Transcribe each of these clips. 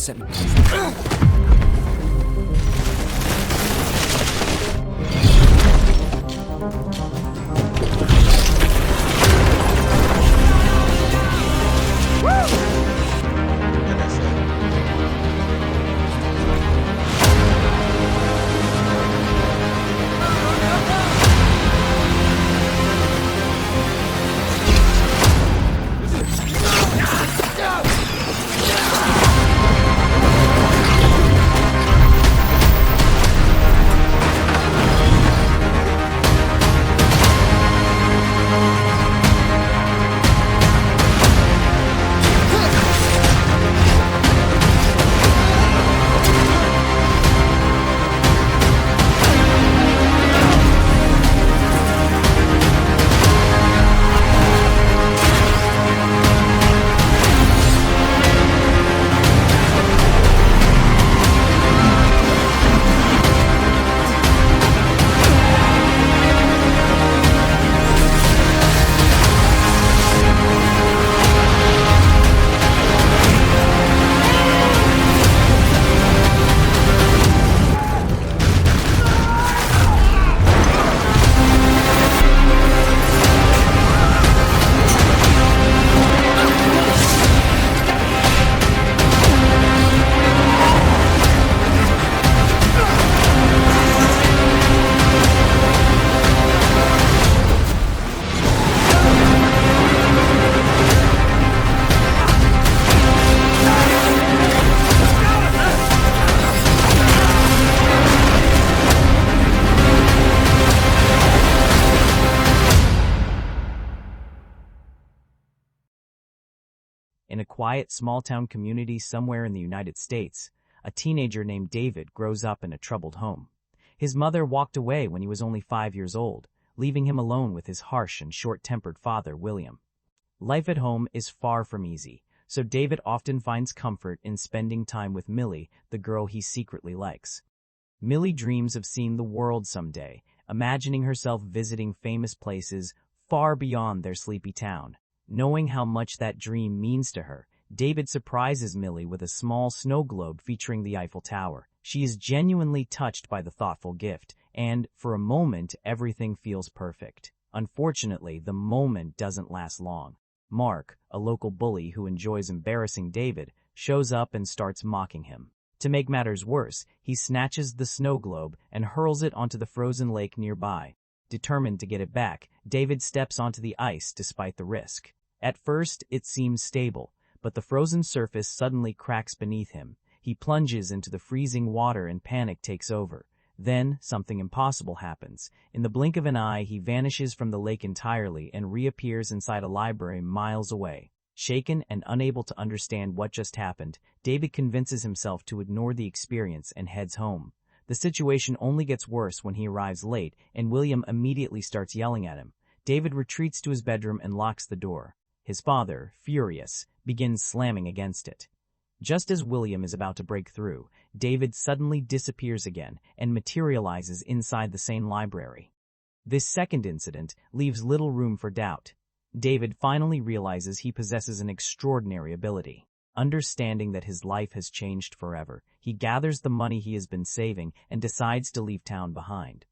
Christensen. In a quiet, small-town community somewhere in the United States, a teenager named David grows up in a troubled home. His mother walked away when he was only 5 years old, leaving him alone with his harsh and short-tempered father, William. Life at home is far from easy, so David often finds comfort in spending time with Millie, the girl he secretly likes. Millie dreams of seeing the world someday, imagining herself visiting famous places far beyond their sleepy town. Knowing how much that dream means to her, David surprises Millie with a small snow globe featuring the Eiffel Tower. She is genuinely touched by the thoughtful gift, and, for a moment, everything feels perfect. Unfortunately, the moment doesn't last long. Mark, a local bully who enjoys embarrassing David, shows up and starts mocking him. To make matters worse, he snatches the snow globe and hurls it onto the frozen lake nearby. Determined to get it back, David steps onto the ice despite the risk. At first, it seems stable, but the frozen surface suddenly cracks beneath him. He plunges into the freezing water and panic takes over. Then, something impossible happens. In the blink of an eye, he vanishes from the lake entirely and reappears inside a library miles away. Shaken and unable to understand what just happened, David convinces himself to ignore the experience and heads home. The situation only gets worse when he arrives late, and William immediately starts yelling at him. David retreats to his bedroom and locks the door. His father, furious, begins slamming against it. Just as William is about to break through, David suddenly disappears again and materializes inside the same library. This second incident leaves little room for doubt. David finally realizes he possesses an extraordinary ability. Understanding that his life has changed forever, he gathers the money he has been saving and decides to leave town behind.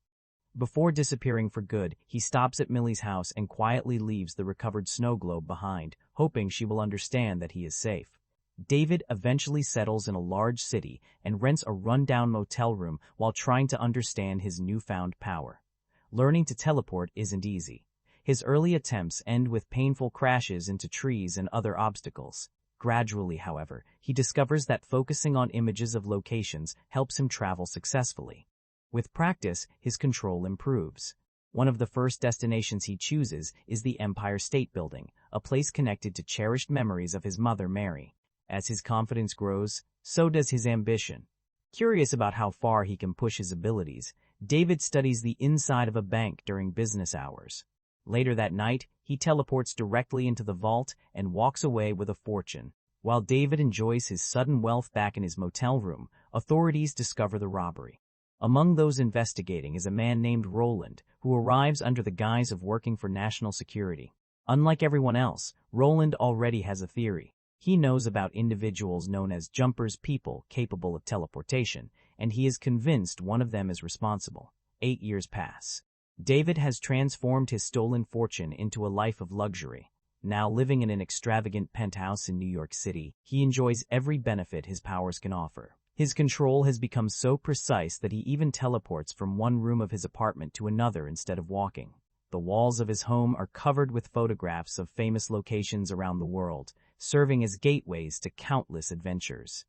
Before disappearing for good, he stops at Millie's house and quietly leaves the recovered snow globe behind, hoping she will understand that he is safe. David eventually settles in a large city and rents a rundown motel room while trying to understand his newfound power. Learning to teleport isn't easy. His early attempts end with painful crashes into trees and other obstacles. Gradually, however, he discovers that focusing on images of locations helps him travel successfully. With practice, his control improves. One of the first destinations he chooses is the Empire State Building, a place connected to cherished memories of his mother, Mary. As his confidence grows, so does his ambition. Curious about how far he can push his abilities, David studies the inside of a bank during business hours. Later that night, he teleports directly into the vault and walks away with a fortune. While David enjoys his sudden wealth back in his motel room, authorities discover the robbery. Among those investigating is a man named Roland, who arrives under the guise of working for national security. Unlike everyone else, Roland already has a theory. He knows about individuals known as jumpers, people capable of teleportation, and he is convinced one of them is responsible. 8 years pass. David has transformed his stolen fortune into a life of luxury. Now living in an extravagant penthouse in New York City, he enjoys every benefit his powers can offer. His control has become so precise that he even teleports from one room of his apartment to another instead of walking. The walls of his home are covered with photographs of famous locations around the world, serving as gateways to countless adventures.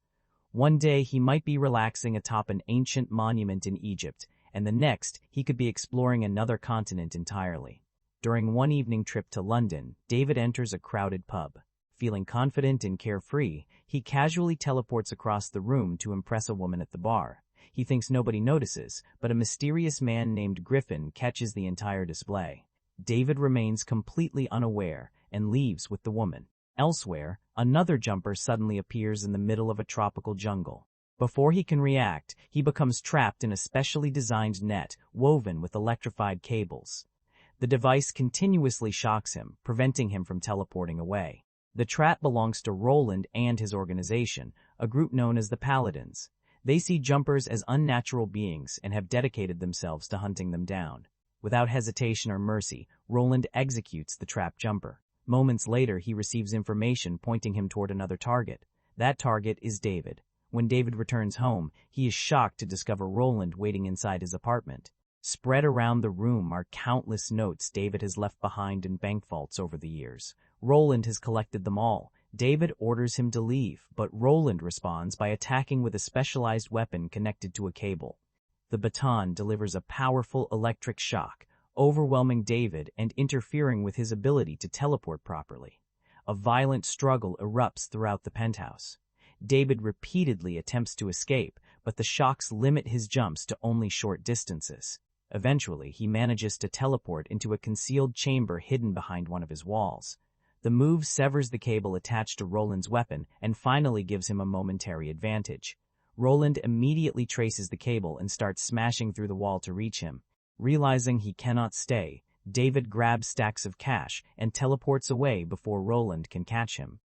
One day he might be relaxing atop an ancient monument in Egypt, and the next he could be exploring another continent entirely. During one evening trip to London, David enters a crowded pub. Feeling confident and carefree, he casually teleports across the room to impress a woman at the bar. He thinks nobody notices, but a mysterious man named Griffin catches the entire display. David remains completely unaware and leaves with the woman. Elsewhere, another jumper suddenly appears in the middle of a tropical jungle. Before he can react, he becomes trapped in a specially designed net woven with electrified cables. The device continuously shocks him, preventing him from teleporting away. The trap belongs to Roland and his organization, a group known as the Paladins. They see jumpers as unnatural beings and have dedicated themselves to hunting them down. Without hesitation or mercy, Roland executes the trapped jumper. Moments later, he receives information pointing him toward another target. That target is David. When David returns home, he is shocked to discover Roland waiting inside his apartment. Spread around the room are countless notes David has left behind in bank vaults over the years. Roland has collected them all. David orders him to leave, but Roland responds by attacking with a specialized weapon connected to a cable. The baton delivers a powerful electric shock, overwhelming David and interfering with his ability to teleport properly. A violent struggle erupts throughout the penthouse. David repeatedly attempts to escape, but the shocks limit his jumps to only short distances. Eventually, he manages to teleport into a concealed chamber hidden behind one of his walls. The move severs the cable attached to Roland's weapon and finally gives him a momentary advantage. Roland immediately traces the cable and starts smashing through the wall to reach him. Realizing he cannot stay, David grabs stacks of cash and teleports away before Roland can catch him.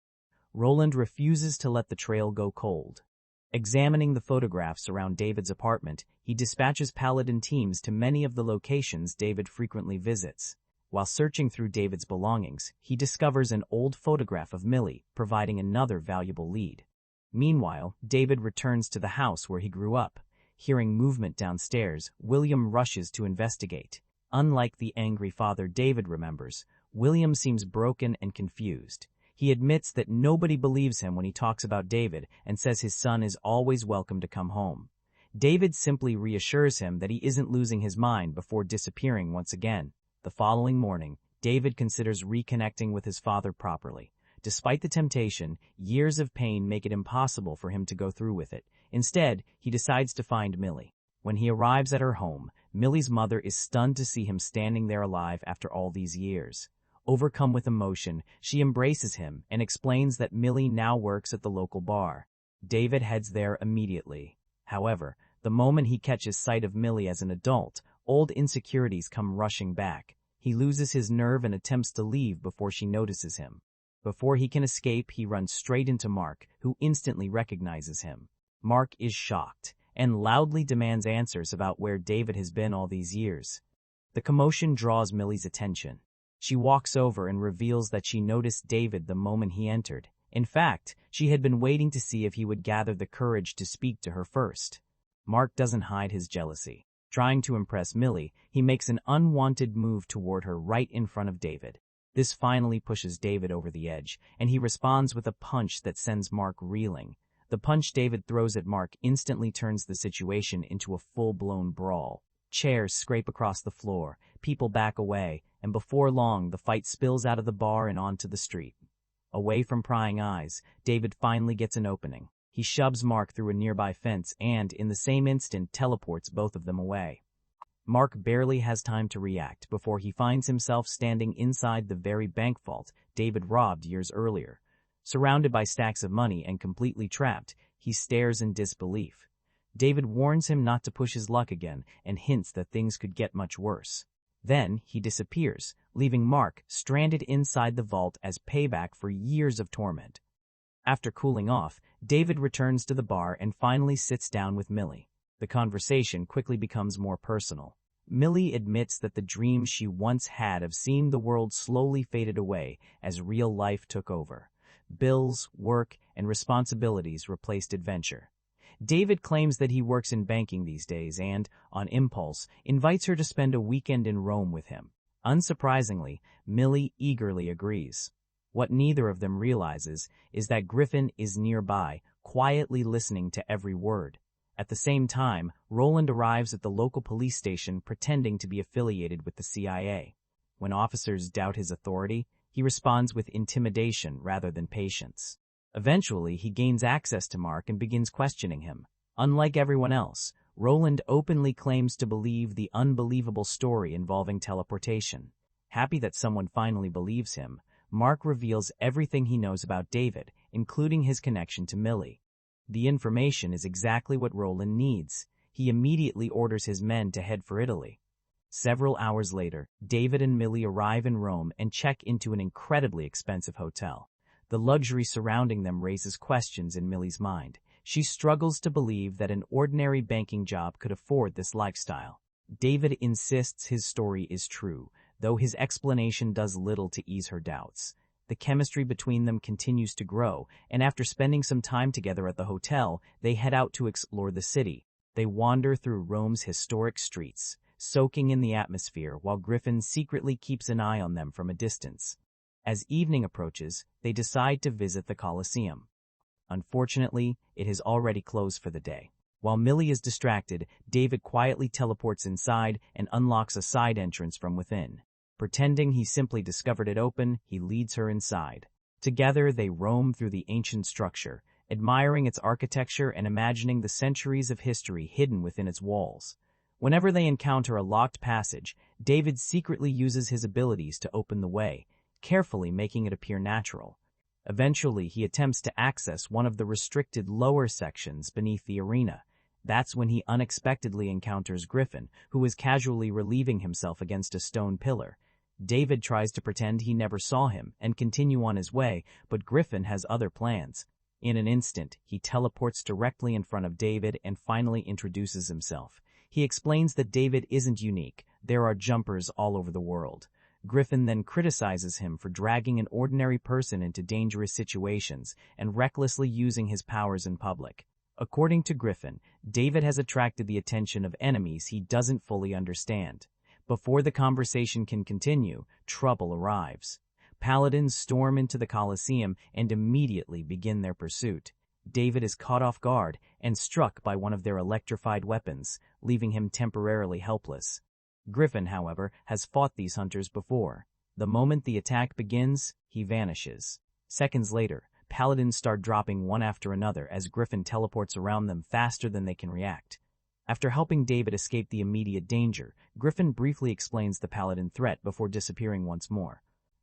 Roland refuses to let the trail go cold. Examining the photographs around David's apartment, he dispatches Paladin teams to many of the locations David frequently visits. While searching through David's belongings, he discovers an old photograph of Millie, providing another valuable lead. Meanwhile, David returns to the house where he grew up. Hearing movement downstairs, William rushes to investigate. Unlike the angry father David remembers, William seems broken and confused. He admits that nobody believes him when he talks about David and says his son is always welcome to come home. David simply reassures him that he isn't losing his mind before disappearing once again. The following morning, David considers reconnecting with his father properly. Despite the temptation, years of pain make it impossible for him to go through with it. Instead, he decides to find Millie. When he arrives at her home, Millie's mother is stunned to see him standing there alive after all these years. Overcome with emotion, she embraces him and explains that Millie now works at the local bar. David heads there immediately. However, the moment he catches sight of Millie as an adult, old insecurities come rushing back. He loses his nerve and attempts to leave before she notices him. Before he can escape, he runs straight into Mark, who instantly recognizes him. Mark is shocked and loudly demands answers about where David has been all these years. The commotion draws Millie's attention. She walks over and reveals that she noticed David the moment he entered. In fact, she had been waiting to see if he would gather the courage to speak to her first. Mark doesn't hide his jealousy. Trying to impress Millie, he makes an unwanted move toward her right in front of David. This finally pushes David over the edge, and he responds with a punch that sends Mark reeling. The punch David throws at Mark instantly turns the situation into a full-blown brawl. Chairs scrape across the floor, people back away, and before long the fight spills out of the bar and onto the street. Away from prying eyes, David finally gets an opening. He shoves Mark through a nearby fence and, in the same instant, teleports both of them away. Mark barely has time to react before he finds himself standing inside the very bank vault David robbed years earlier. Surrounded by stacks of money and completely trapped, he stares in disbelief. David warns him not to push his luck again and hints that things could get much worse. Then he disappears, leaving Mark stranded inside the vault as payback for years of torment. After cooling off, David returns to the bar and finally sits down with Millie. The conversation quickly becomes more personal. Millie admits that the dream she once had of seeing the world slowly faded away as real life took over. Bills, work, and responsibilities replaced adventure. David claims that he works in banking these days and, on impulse, invites her to spend a weekend in Rome with him. Unsurprisingly, Millie eagerly agrees. What neither of them realizes is that Griffin is nearby, quietly listening to every word. At the same time, Roland arrives at the local police station pretending to be affiliated with the CIA. When officers doubt his authority, he responds with intimidation rather than patience. Eventually, he gains access to Mark and begins questioning him. Unlike everyone else, Roland openly claims to believe the unbelievable story involving teleportation. Happy that someone finally believes him, Mark reveals everything he knows about David, including his connection to Millie. The information is exactly what Roland needs. He immediately orders his men to head for Italy. Several hours later, David and Millie arrive in Rome and check into an incredibly expensive hotel. The luxury surrounding them raises questions in Millie's mind. She struggles to believe that an ordinary banking job could afford this lifestyle. David insists his story is true, though his explanation does little to ease her doubts. The chemistry between them continues to grow, and after spending some time together at the hotel, they head out to explore the city. They wander through Rome's historic streets, soaking in the atmosphere while Griffin secretly keeps an eye on them from a distance. As evening approaches, they decide to visit the Colosseum. Unfortunately, it has already closed for the day. While Millie is distracted, David quietly teleports inside and unlocks a side entrance from within. Pretending he simply discovered it open, he leads her inside. Together, they roam through the ancient structure, admiring its architecture and imagining the centuries of history hidden within its walls. Whenever they encounter a locked passage, David secretly uses his abilities to open the way, carefully making it appear natural. Eventually, he attempts to access one of the restricted lower sections beneath the arena. That's when he unexpectedly encounters Griffin, who is casually relieving himself against a stone pillar. David tries to pretend he never saw him and continue on his way, but Griffin has other plans. In an instant, he teleports directly in front of David and finally introduces himself. He explains that David isn't unique. There are jumpers all over the world. Griffin then criticizes him for dragging an ordinary person into dangerous situations and recklessly using his powers in public. According to Griffin, David has attracted the attention of enemies he doesn't fully understand. Before the conversation can continue, trouble arrives. Paladins storm into the Colosseum and immediately begin their pursuit. David is caught off guard and struck by one of their electrified weapons, leaving him temporarily helpless. Griffin, however, has fought these hunters before. The moment the attack begins, he vanishes. Seconds later, Paladins start dropping one after another as Griffin teleports around them faster than they can react. After helping David escape the immediate danger, Griffin briefly explains the Paladin threat before disappearing once more.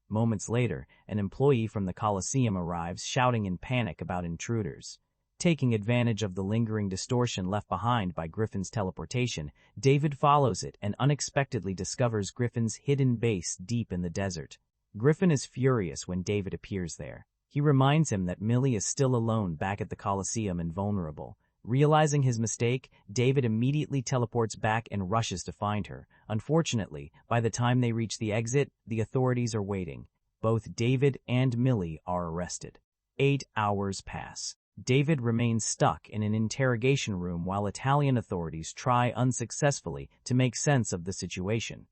Moments later, an employee from the Colosseum arrives shouting in panic about intruders. Taking advantage of the lingering distortion left behind by Griffin's teleportation, David follows it and unexpectedly discovers Griffin's hidden base deep in the desert. Griffin is furious when David appears there. He reminds him that Millie is still alone back at the Colosseum and vulnerable. Realizing his mistake, David immediately teleports back and rushes to find her. Unfortunately, by the time they reach the exit, the authorities are waiting. Both David and Millie are arrested. 8 hours pass. David remains stuck in an interrogation room while Italian authorities try unsuccessfully to make sense of the situation.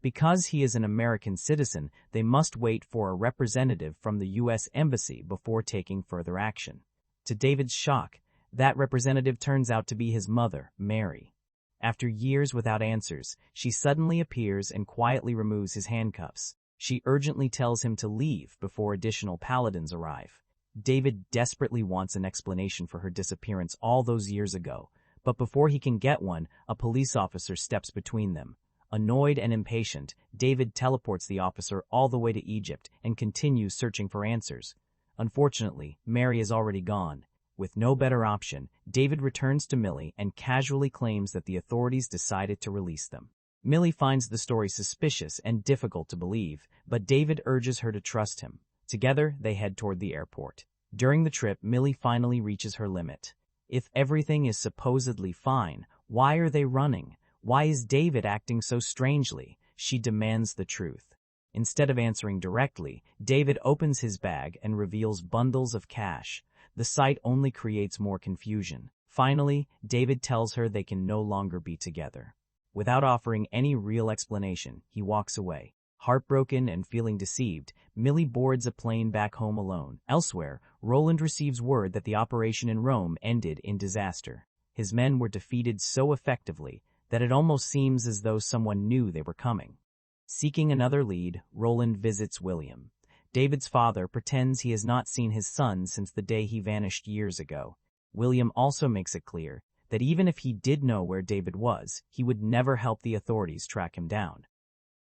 Because he is an American citizen, they must wait for a representative from the U.S. Embassy before taking further action. To David's shock, that representative turns out to be his mother, Mary. After years without answers, she suddenly appears and quietly removes his handcuffs. She urgently tells him to leave before additional paladins arrive. David desperately wants an explanation for her disappearance all those years ago, but before he can get one, a police officer steps between them. Annoyed and impatient, David teleports the officer all the way to Egypt and continues searching for answers. Unfortunately, Mary is already gone. With no better option, David returns to Millie and casually claims that the authorities decided to release them. Millie finds the story suspicious and difficult to believe, but David urges her to trust him. Together, they head toward the airport. During the trip, Millie finally reaches her limit. If everything is supposedly fine, why are they running? Why is David acting so strangely? She demands the truth. Instead of answering directly, David opens his bag and reveals bundles of cash. The sight only creates more confusion. Finally, David tells her they can no longer be together. Without offering any real explanation, he walks away. Heartbroken and feeling deceived, Millie boards a plane back home alone. Elsewhere, Roland receives word that the operation in Rome ended in disaster. His men were defeated so effectively that it almost seems as though someone knew they were coming. Seeking another lead, Roland visits William. David's father pretends he has not seen his son since the day he vanished years ago. William also makes it clear that even if he did know where David was, he would never help the authorities track him down.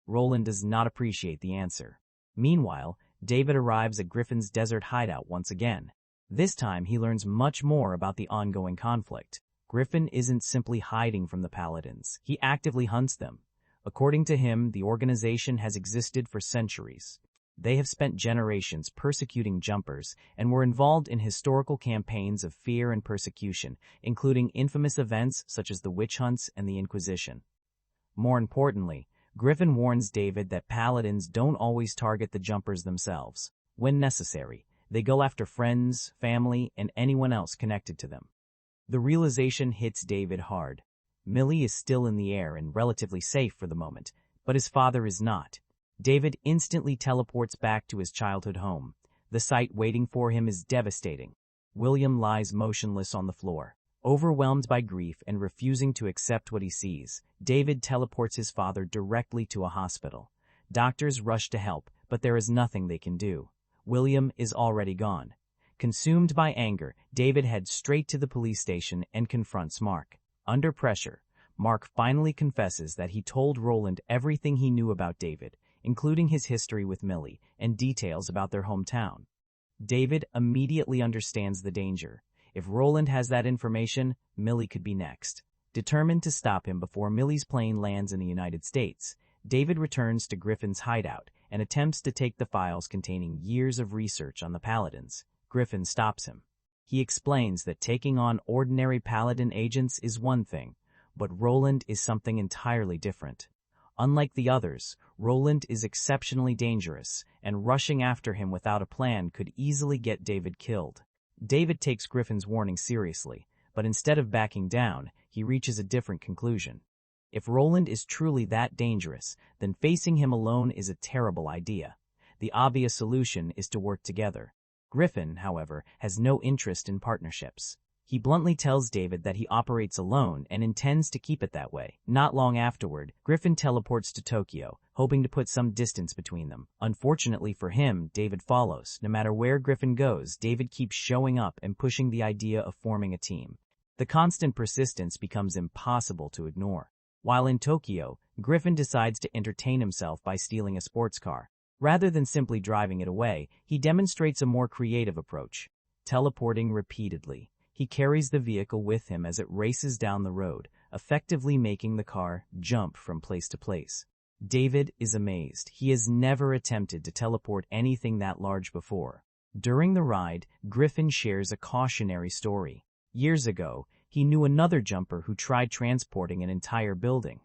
Roland does not appreciate the answer. Meanwhile, David arrives at Griffin's desert hideout once again. This time, he learns much more about the ongoing conflict. Griffin isn't simply hiding from the Paladins. He actively hunts them. According to him, the organization has existed for centuries. They have spent generations persecuting jumpers and were involved in historical campaigns of fear and persecution, including infamous events such as the witch hunts and the Inquisition. More importantly, Griffin warns David that Paladins don't always target the jumpers themselves. When necessary, they go after friends, family, and anyone else connected to them. The realization hits David hard. Millie is still in the air and relatively safe for the moment, but his father is not. David instantly teleports back to his childhood home. The sight waiting for him is devastating. William lies motionless on the floor. Overwhelmed by grief and refusing to accept what he sees, David teleports his father directly to a hospital. Doctors rush to help, but there is nothing they can do. William is already gone. Consumed by anger, David heads straight to the police station and confronts Mark. Under pressure, Mark finally confesses that he told Roland everything he knew about David, including his history with Millie and details about their hometown. David immediately understands the danger. If Roland has that information, Millie could be next. Determined to stop him before Millie's plane lands in the United States, David returns to Griffin's hideout and attempts to take the files containing years of research on the Paladins. Griffin stops him. He explains that taking on ordinary Paladin agents is one thing, but Roland is something entirely different. Unlike the others, Roland is exceptionally dangerous, and rushing after him without a plan could easily get David killed. David takes Griffin's warning seriously, but instead of backing down, he reaches a different conclusion. If Roland is truly that dangerous, then facing him alone is a terrible idea. The obvious solution is to work together. Griffin, however, has no interest in partnerships. He bluntly tells David that he operates alone and intends to keep it that way. Not long afterward, Griffin teleports to Tokyo, hoping to put some distance between them. Unfortunately for him, David follows. No matter where Griffin goes, David keeps showing up and pushing the idea of forming a team. The constant persistence becomes impossible to ignore. While in Tokyo, Griffin decides to entertain himself by stealing a sports car. Rather than simply driving it away, he demonstrates a more creative approach, teleporting repeatedly. He carries the vehicle with him as it races down the road, effectively making the car jump from place to place. David is amazed. He has never attempted to teleport anything that large before. During the ride, Griffin shares a cautionary story. Years ago, he knew another jumper who tried transporting an entire building.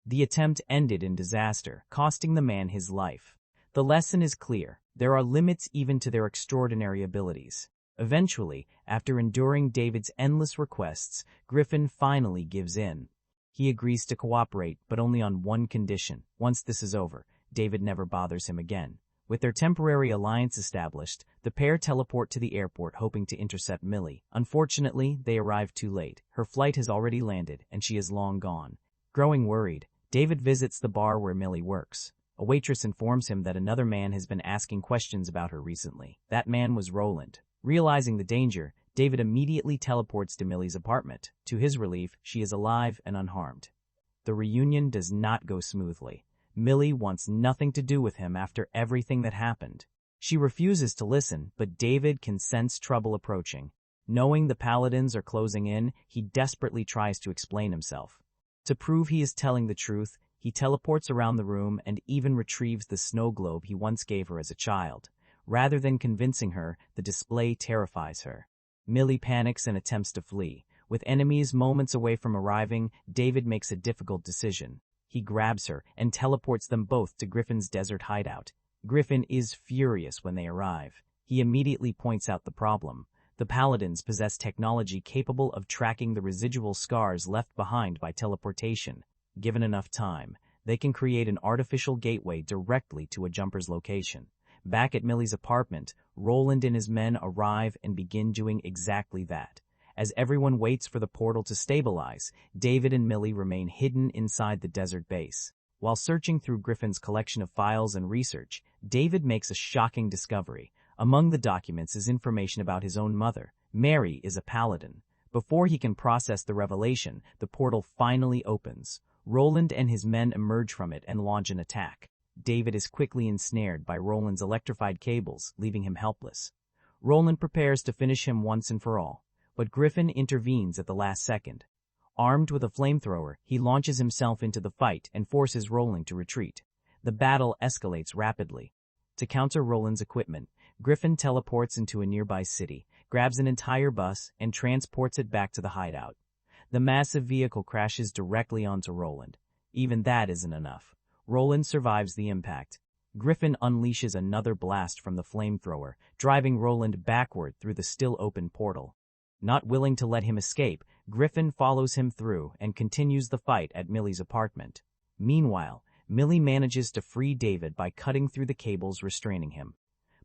The attempt ended in disaster, costing the man his life. The lesson is clear. There are limits even to their extraordinary abilities. Eventually, after enduring David's endless requests, Griffin finally gives in. He agrees to cooperate, but only on one condition. Once this is over, David never bothers him again. With their temporary alliance established, the pair teleport to the airport hoping to intercept Millie. Unfortunately, they arrive too late. Her flight has already landed, and she is long gone. Growing worried, David visits the bar where Millie works. A waitress informs him that another man has been asking questions about her recently. That man was Roland. Realizing the danger, David immediately teleports to Millie's apartment. To his relief, she is alive and unharmed. The reunion does not go smoothly. Millie wants nothing to do with him after everything that happened. She refuses to listen, but David can sense trouble approaching. Knowing the Paladins are closing in, he desperately tries to explain himself. To prove he is telling the truth, he teleports around the room and even retrieves the snow globe he once gave her as a child. Rather than convincing her, the display terrifies her. Millie panics and attempts to flee. With enemies moments away from arriving, David makes a difficult decision. He grabs her and teleports them both to Griffin's desert hideout. Griffin is furious when they arrive. He immediately points out the problem. The Paladins possess technology capable of tracking the residual scars left behind by teleportation. Given enough time, they can create an artificial gateway directly to a jumper's location. Back at Millie's apartment, Roland and his men arrive and begin doing exactly that. As everyone waits for the portal to stabilize, David and Millie remain hidden inside the desert base. While searching through Griffin's collection of files and research, David makes a shocking discovery. Among the documents is information about his own mother. Mary is a paladin. Before he can process the revelation, the portal finally opens. Roland and his men emerge from it and launch an attack. David is quickly ensnared by Roland's electrified cables, leaving him helpless. Roland prepares to finish him once and for all, but Griffin intervenes at the last second. Armed with a flamethrower, he launches himself into the fight and forces Roland to retreat. The battle escalates rapidly. To counter Roland's equipment, Griffin teleports into a nearby city, grabs an entire bus, and transports it back to the hideout. The massive vehicle crashes directly onto Roland. Even that isn't enough. Roland survives the impact. Griffin unleashes another blast from the flamethrower, driving Roland backward through the still-open portal. Not willing to let him escape, Griffin follows him through and continues the fight at Millie's apartment. Meanwhile, Millie manages to free David by cutting through the cables restraining him.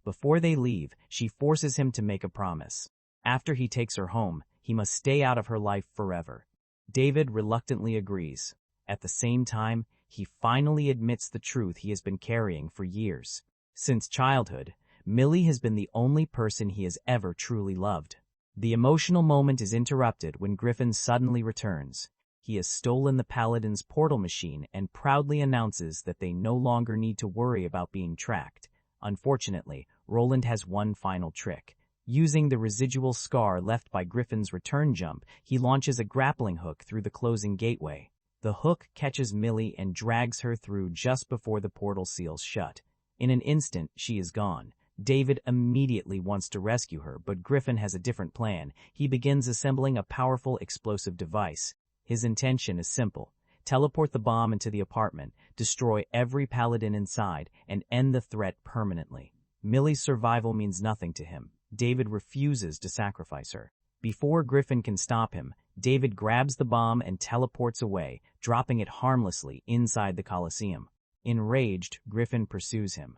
Before they leave, she forces him to make a promise. After he takes her home, he must stay out of her life forever. David reluctantly agrees. At the same time, he finally admits the truth he has been carrying for years. Since childhood, Millie has been the only person he has ever truly loved. The emotional moment is interrupted when Griffin suddenly returns. He has stolen the Paladin's portal machine and proudly announces that they no longer need to worry about being tracked. Unfortunately, Roland has one final trick. Using the residual scar left by Griffin's return jump, he launches a grappling hook through the closing gateway. The hook catches Millie and drags her through just before the portal seals shut. In an instant, she is gone. David immediately wants to rescue her, but Griffin has a different plan. He begins assembling a powerful explosive device. His intention is simple: teleport the bomb into the apartment, destroy every paladin inside, and end the threat permanently. Millie's survival means nothing to him. David refuses to sacrifice her. Before Griffin can stop him, David grabs the bomb and teleports away, dropping it harmlessly inside the Colosseum. Enraged, Griffin pursues him.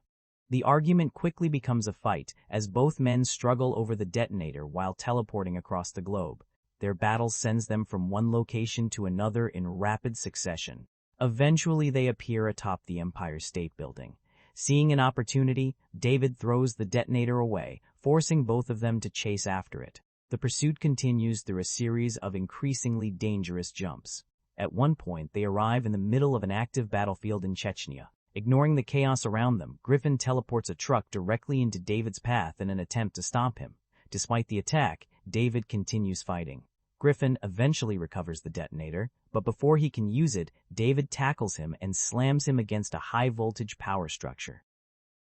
The argument quickly becomes a fight, as both men struggle over the detonator while teleporting across the globe. Their battle sends them from one location to another in rapid succession. Eventually they appear atop the Empire State Building. Seeing an opportunity, David throws the detonator away, forcing both of them to chase after it. The pursuit continues through a series of increasingly dangerous jumps. At one point, they arrive in the middle of an active battlefield in Chechnya. Ignoring the chaos around them, Griffin teleports a truck directly into David's path in an attempt to stop him. Despite the attack, David continues fighting. Griffin eventually recovers the detonator, but before he can use it, David tackles him and slams him against a high-voltage power structure.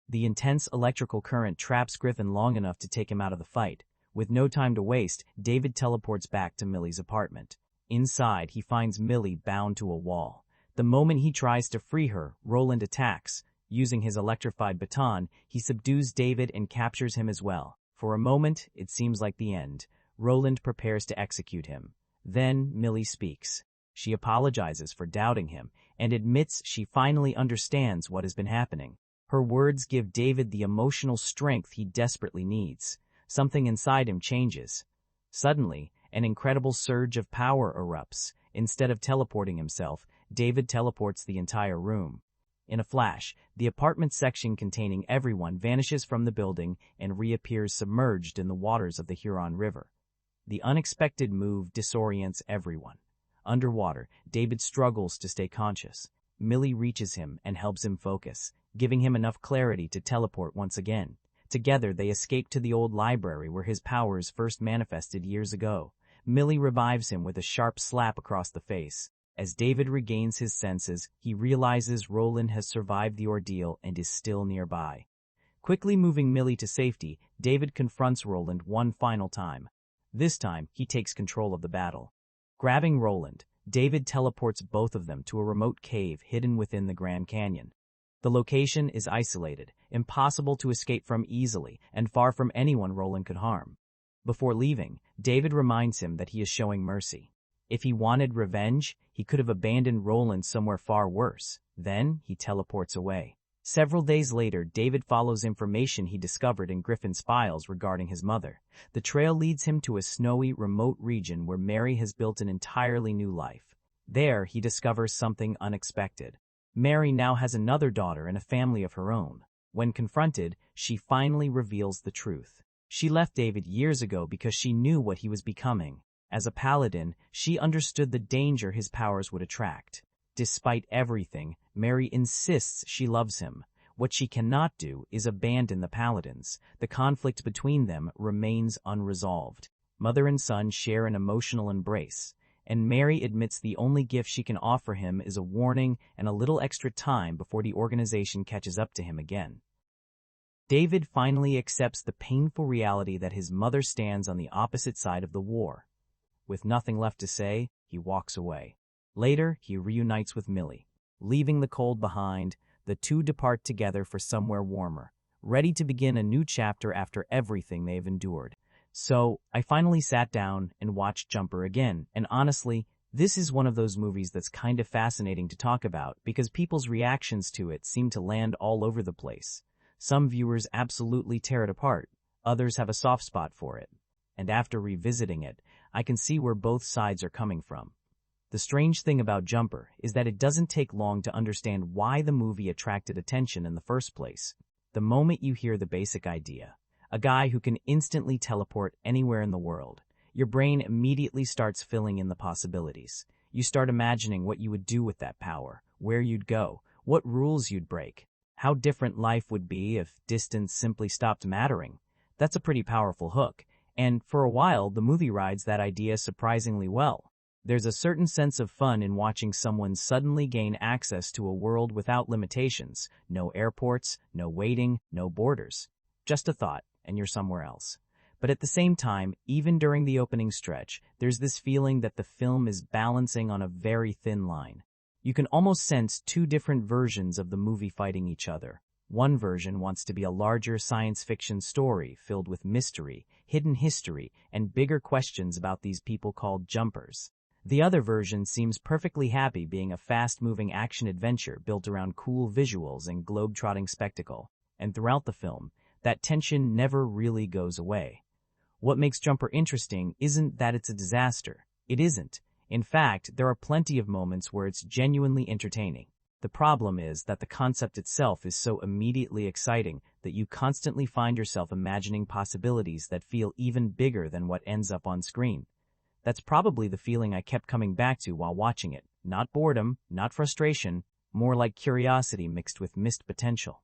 The intense electrical current traps Griffin long enough to take him out of the fight. With no time to waste, David teleports back to Millie's apartment. Inside, he finds Millie bound to a wall. The moment he tries to free her, Roland attacks. Using his electrified baton, he subdues David and captures him as well. For a moment, it seems like the end. Roland prepares to execute him. Then Millie speaks. She apologizes for doubting him and admits she finally understands what has been happening. Her words give David the emotional strength he desperately needs. Something inside him changes. Suddenly, an incredible surge of power erupts. Instead of teleporting himself, David teleports the entire room. In a flash, the apartment section containing everyone vanishes from the building and reappears submerged in the waters of the Huron River. The unexpected move disorients everyone. Underwater, David struggles to stay conscious. Millie reaches him and helps him focus, giving him enough clarity to teleport once again. Together, they escape to the old library where his powers first manifested years ago. Millie revives him with a sharp slap across the face. As David regains his senses, he realizes Roland has survived the ordeal and is still nearby. Quickly moving Millie to safety, David confronts Roland one final time. This time, he takes control of the battle. Grabbing Roland, David teleports both of them to a remote cave hidden within the Grand Canyon. The location is isolated, impossible to escape from easily, and far from anyone Roland could harm. Before leaving, David reminds him that he is showing mercy. If he wanted revenge, he could have abandoned Roland somewhere far worse. Then, he teleports away. Several days later, David follows information he discovered in Griffin's files regarding his mother. The trail leads him to a snowy, remote region where Mary has built an entirely new life. There, he discovers something unexpected. Mary now has another daughter and a family of her own. When confronted, she finally reveals the truth. She left David years ago because she knew what he was becoming. As a paladin, she understood the danger his powers would attract. Despite everything, Mary insists she loves him. What she cannot do is abandon the paladins. The conflict between them remains unresolved. Mother and son share an emotional embrace, and Mary admits the only gift she can offer him is a warning and a little extra time before the organization catches up to him again. David finally accepts the painful reality that his mother stands on the opposite side of the war. With nothing left to say, he walks away. Later, he reunites with Millie. Leaving the cold behind, the two depart together for somewhere warmer, ready to begin a new chapter after everything they've endured. So, I finally sat down and watched Jumper again, and honestly, this is one of those movies that's kind of fascinating to talk about because people's reactions to it seem to land all over the place. Some viewers absolutely tear it apart, others have a soft spot for it. And after revisiting it, I can see where both sides are coming from. The strange thing about Jumper is that it doesn't take long to understand why the movie attracted attention in the first place. The moment you hear the basic idea, a guy who can instantly teleport anywhere in the world, your brain immediately starts filling in the possibilities. You start imagining what you would do with that power, where you'd go, what rules you'd break, how different life would be if distance simply stopped mattering. That's a pretty powerful hook, and for a while the movie rides that idea surprisingly well. There's a certain sense of fun in watching someone suddenly gain access to a world without limitations, no airports, no waiting, no borders. Just a thought, and you're somewhere else. But at the same time, even during the opening stretch, there's this feeling that the film is balancing on a very thin line. You can almost sense two different versions of the movie fighting each other. One version wants to be a larger science fiction story filled with mystery, hidden history, and bigger questions about these people called jumpers. The other version seems perfectly happy being a fast-moving action-adventure built around cool visuals and globe-trotting spectacle. And throughout the film, that tension never really goes away. What makes Jumper interesting isn't that it's a disaster. It isn't. In fact, there are plenty of moments where it's genuinely entertaining. The problem is that the concept itself is so immediately exciting that you constantly find yourself imagining possibilities that feel even bigger than what ends up on screen. That's probably the feeling I kept coming back to while watching it. Not boredom, not frustration, more like curiosity mixed with missed potential.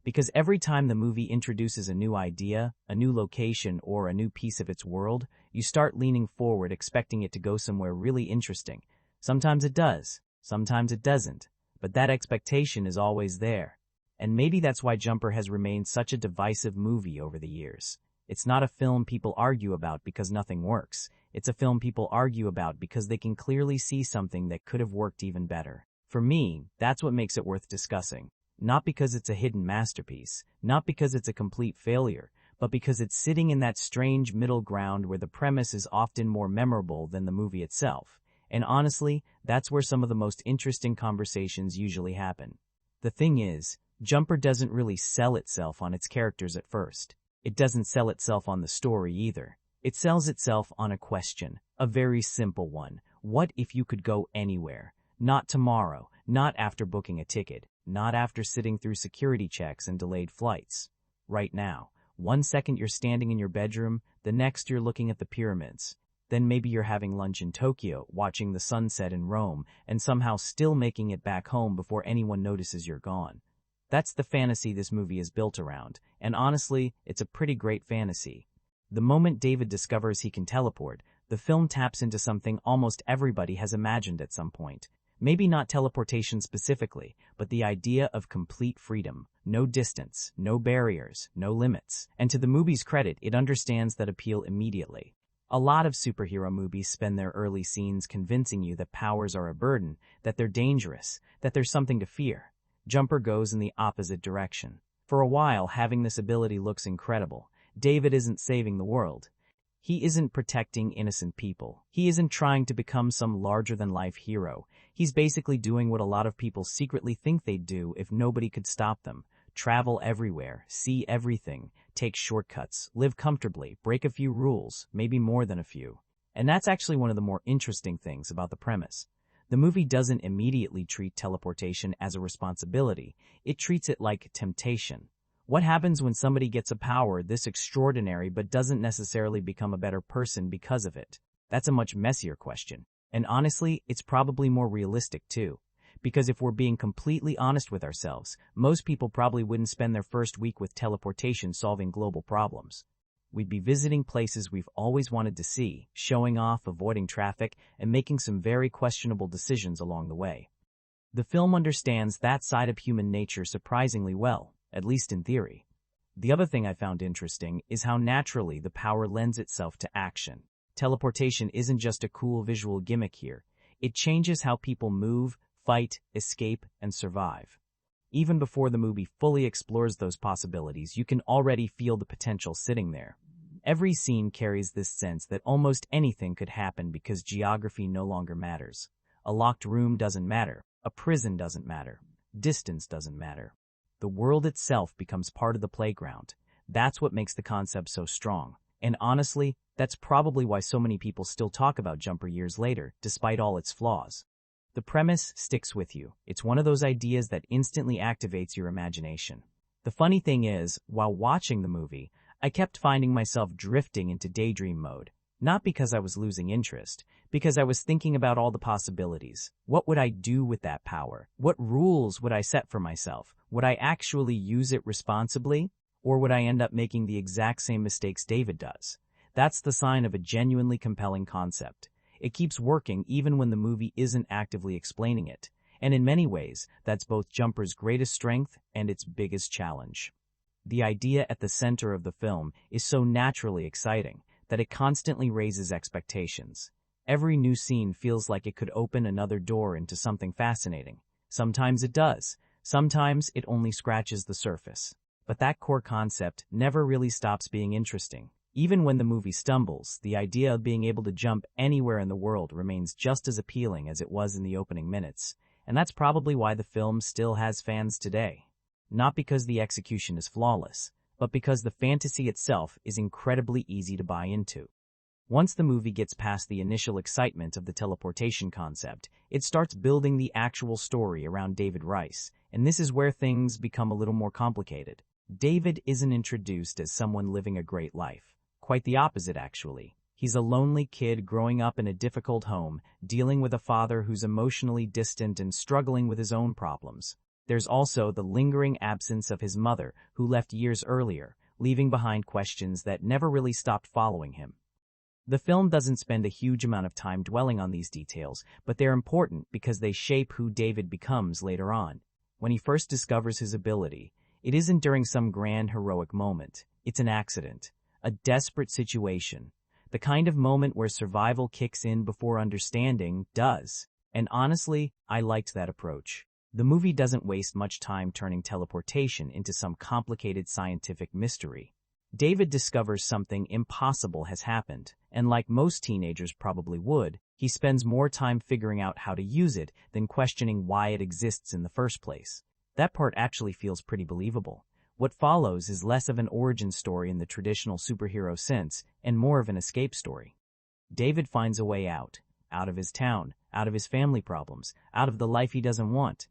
Because every time the movie introduces a new idea, a new location, or a new piece of its world, you start leaning forward expecting it to go somewhere really interesting. Sometimes it does, sometimes it doesn't, but that expectation is always there. And maybe that's why Jumper has remained such a divisive movie over the years. It's not a film people argue about because nothing works. It's a film people argue about because they can clearly see something that could have worked even better. For me, that's what makes it worth discussing. Not because it's a hidden masterpiece, not because it's a complete failure, but because it's sitting in that strange middle ground where the premise is often more memorable than the movie itself. And honestly, that's where some of the most interesting conversations usually happen. The thing is, Jumper doesn't really sell itself on its characters at first. It doesn't sell itself on the story either. It sells itself on a question, a very simple one. What if you could go anywhere? Not tomorrow, not after booking a ticket, not after sitting through security checks and delayed flights. Right now, 1 second you're standing in your bedroom, the next you're looking at the pyramids. Then maybe you're having lunch in Tokyo, watching the sunset in Rome, and somehow still making it back home before anyone notices you're gone. That's the fantasy this movie is built around, and honestly, it's a pretty great fantasy. The moment David discovers he can teleport, the film taps into something almost everybody has imagined at some point. Maybe not teleportation specifically, but the idea of complete freedom. No distance, no barriers, no limits. And to the movie's credit, it understands that appeal immediately. A lot of superhero movies spend their early scenes convincing you that powers are a burden, that they're dangerous, that there's something to fear. Jumper goes in the opposite direction. For a while, having this ability looks incredible. David isn't saving the world. He isn't protecting innocent people. He isn't trying to become some larger-than-life hero. He's basically doing what a lot of people secretly think they'd do if nobody could stop them. Travel everywhere, see everything, take shortcuts, live comfortably, break a few rules, maybe more than a few. And that's actually one of the more interesting things about the premise. The movie doesn't immediately treat teleportation as a responsibility. It treats it like temptation. What happens when somebody gets a power this extraordinary but doesn't necessarily become a better person because of it? That's a much messier question. And honestly, it's probably more realistic too. Because if we're being completely honest with ourselves, most people probably wouldn't spend their first week with teleportation solving global problems. We'd be visiting places we've always wanted to see, showing off, avoiding traffic, and making some very questionable decisions along the way. The film understands that side of human nature surprisingly well, at least in theory. The other thing I found interesting is how naturally the power lends itself to action. Teleportation isn't just a cool visual gimmick here. It changes how people move, fight, escape, and survive. Even before the movie fully explores those possibilities, you can already feel the potential sitting there. Every scene carries this sense that almost anything could happen because geography no longer matters. A locked room doesn't matter. A prison doesn't matter. Distance doesn't matter. The world itself becomes part of the playground. That's what makes the concept so strong. And honestly, that's probably why so many people still talk about Jumper years later, despite all its flaws. The premise sticks with you. It's one of those ideas that instantly activates your imagination. The funny thing is, while watching the movie, I kept finding myself drifting into daydream mode. Not because I was losing interest, because I was thinking about all the possibilities. What would I do with that power? What rules would I set for myself? Would I actually use it responsibly? Or would I end up making the exact same mistakes David does? That's the sign of a genuinely compelling concept. It keeps working even when the movie isn't actively explaining it. And in many ways, that's both Jumper's greatest strength and its biggest challenge. The idea at the center of the film is so naturally exciting that it constantly raises expectations. Every new scene feels like it could open another door into something fascinating. Sometimes it does. Sometimes it only scratches the surface. But that core concept never really stops being interesting. Even when the movie stumbles, the idea of being able to jump anywhere in the world remains just as appealing as it was in the opening minutes. And that's probably why the film still has fans today. Not because the execution is flawless, but because the fantasy itself is incredibly easy to buy into. Once the movie gets past the initial excitement of the teleportation concept, it starts building the actual story around David Rice, and this is where things become a little more complicated. David isn't introduced as someone living a great life. Quite the opposite, actually. He's a lonely kid growing up in a difficult home, dealing with a father who's emotionally distant and struggling with his own problems. There's also the lingering absence of his mother, who left years earlier, leaving behind questions that never really stopped following him. The film doesn't spend a huge amount of time dwelling on these details, but they're important because they shape who David becomes later on. When he first discovers his ability, it isn't during some grand heroic moment. It's an accident, a desperate situation, the kind of moment where survival kicks in before understanding does. And honestly, I liked that approach. The movie doesn't waste much time turning teleportation into some complicated scientific mystery. David discovers something impossible has happened, and like most teenagers probably would, he spends more time figuring out how to use it than questioning why it exists in the first place. That part actually feels pretty believable. What follows is less of an origin story in the traditional superhero sense and more of an escape story. David finds a way out of his town, out of his family problems, out of the life he doesn't want.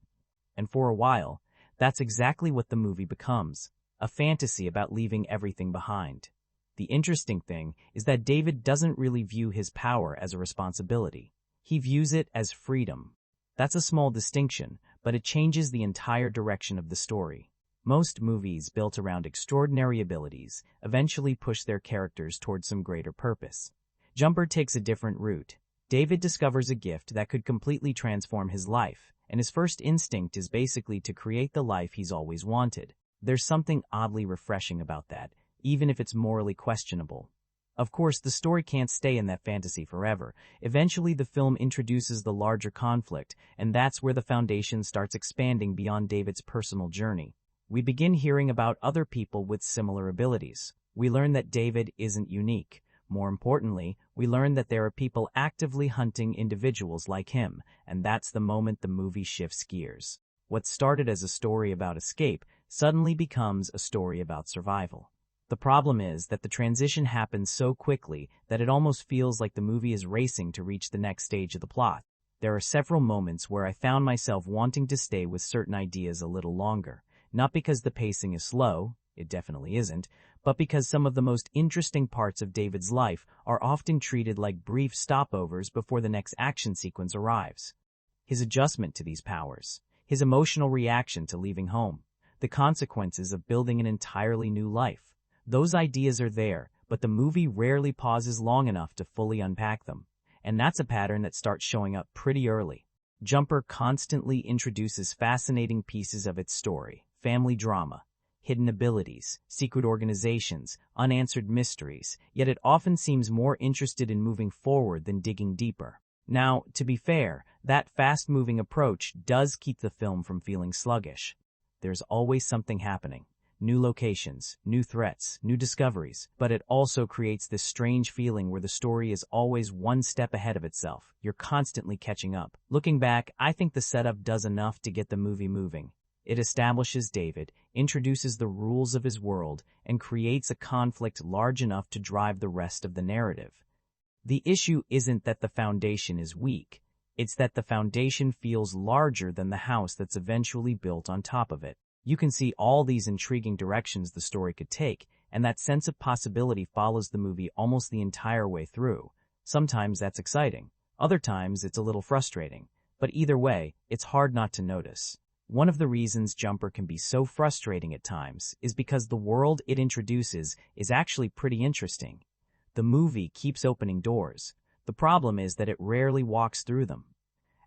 And for a while, that's exactly what the movie becomes, a fantasy about leaving everything behind. The interesting thing is that David doesn't really view his power as a responsibility. He views it as freedom. That's a small distinction, but it changes the entire direction of the story. Most movies built around extraordinary abilities eventually push their characters towards some greater purpose. Jumper takes a different route. David discovers a gift that could completely transform his life, and his first instinct is basically to create the life he's always wanted. There's something oddly refreshing about that, even if it's morally questionable. Of course, the story can't stay in that fantasy forever. Eventually, the film introduces the larger conflict, and that's where the foundation starts expanding beyond David's personal journey. We begin hearing about other people with similar abilities. We learn that David isn't unique. More importantly, we learn that there are people actively hunting individuals like him, and that's the moment the movie shifts gears. What started as a story about escape suddenly becomes a story about survival. The problem is that the transition happens so quickly that it almost feels like the movie is racing to reach the next stage of the plot. There are several moments where I found myself wanting to stay with certain ideas a little longer, not because the pacing is slow, it definitely isn't, but because some of the most interesting parts of David's life are often treated like brief stopovers before the next action sequence arrives. His adjustment to these powers, his emotional reaction to leaving home, the consequences of building an entirely new life. Those ideas are there, but the movie rarely pauses long enough to fully unpack them. And that's a pattern that starts showing up pretty early. Jumper constantly introduces fascinating pieces of its story: family drama, hidden abilities, secret organizations, unanswered mysteries, yet it often seems more interested in moving forward than digging deeper. Now, to be fair, that fast-moving approach does keep the film from feeling sluggish. There's always something happening. New locations, new threats, new discoveries, but it also creates this strange feeling where the story is always one step ahead of itself. You're constantly catching up. Looking back, I think the setup does enough to get the movie moving. It establishes David, introduces the rules of his world, and creates a conflict large enough to drive the rest of the narrative. The issue isn't that the foundation is weak, it's that the foundation feels larger than the house that's eventually built on top of it. You can see all these intriguing directions the story could take, and that sense of possibility follows the movie almost the entire way through. Sometimes that's exciting, other times it's a little frustrating, but either way, it's hard not to notice. One of the reasons Jumper can be so frustrating at times is because the world it introduces is actually pretty interesting. The movie keeps opening doors. The problem is that it rarely walks through them.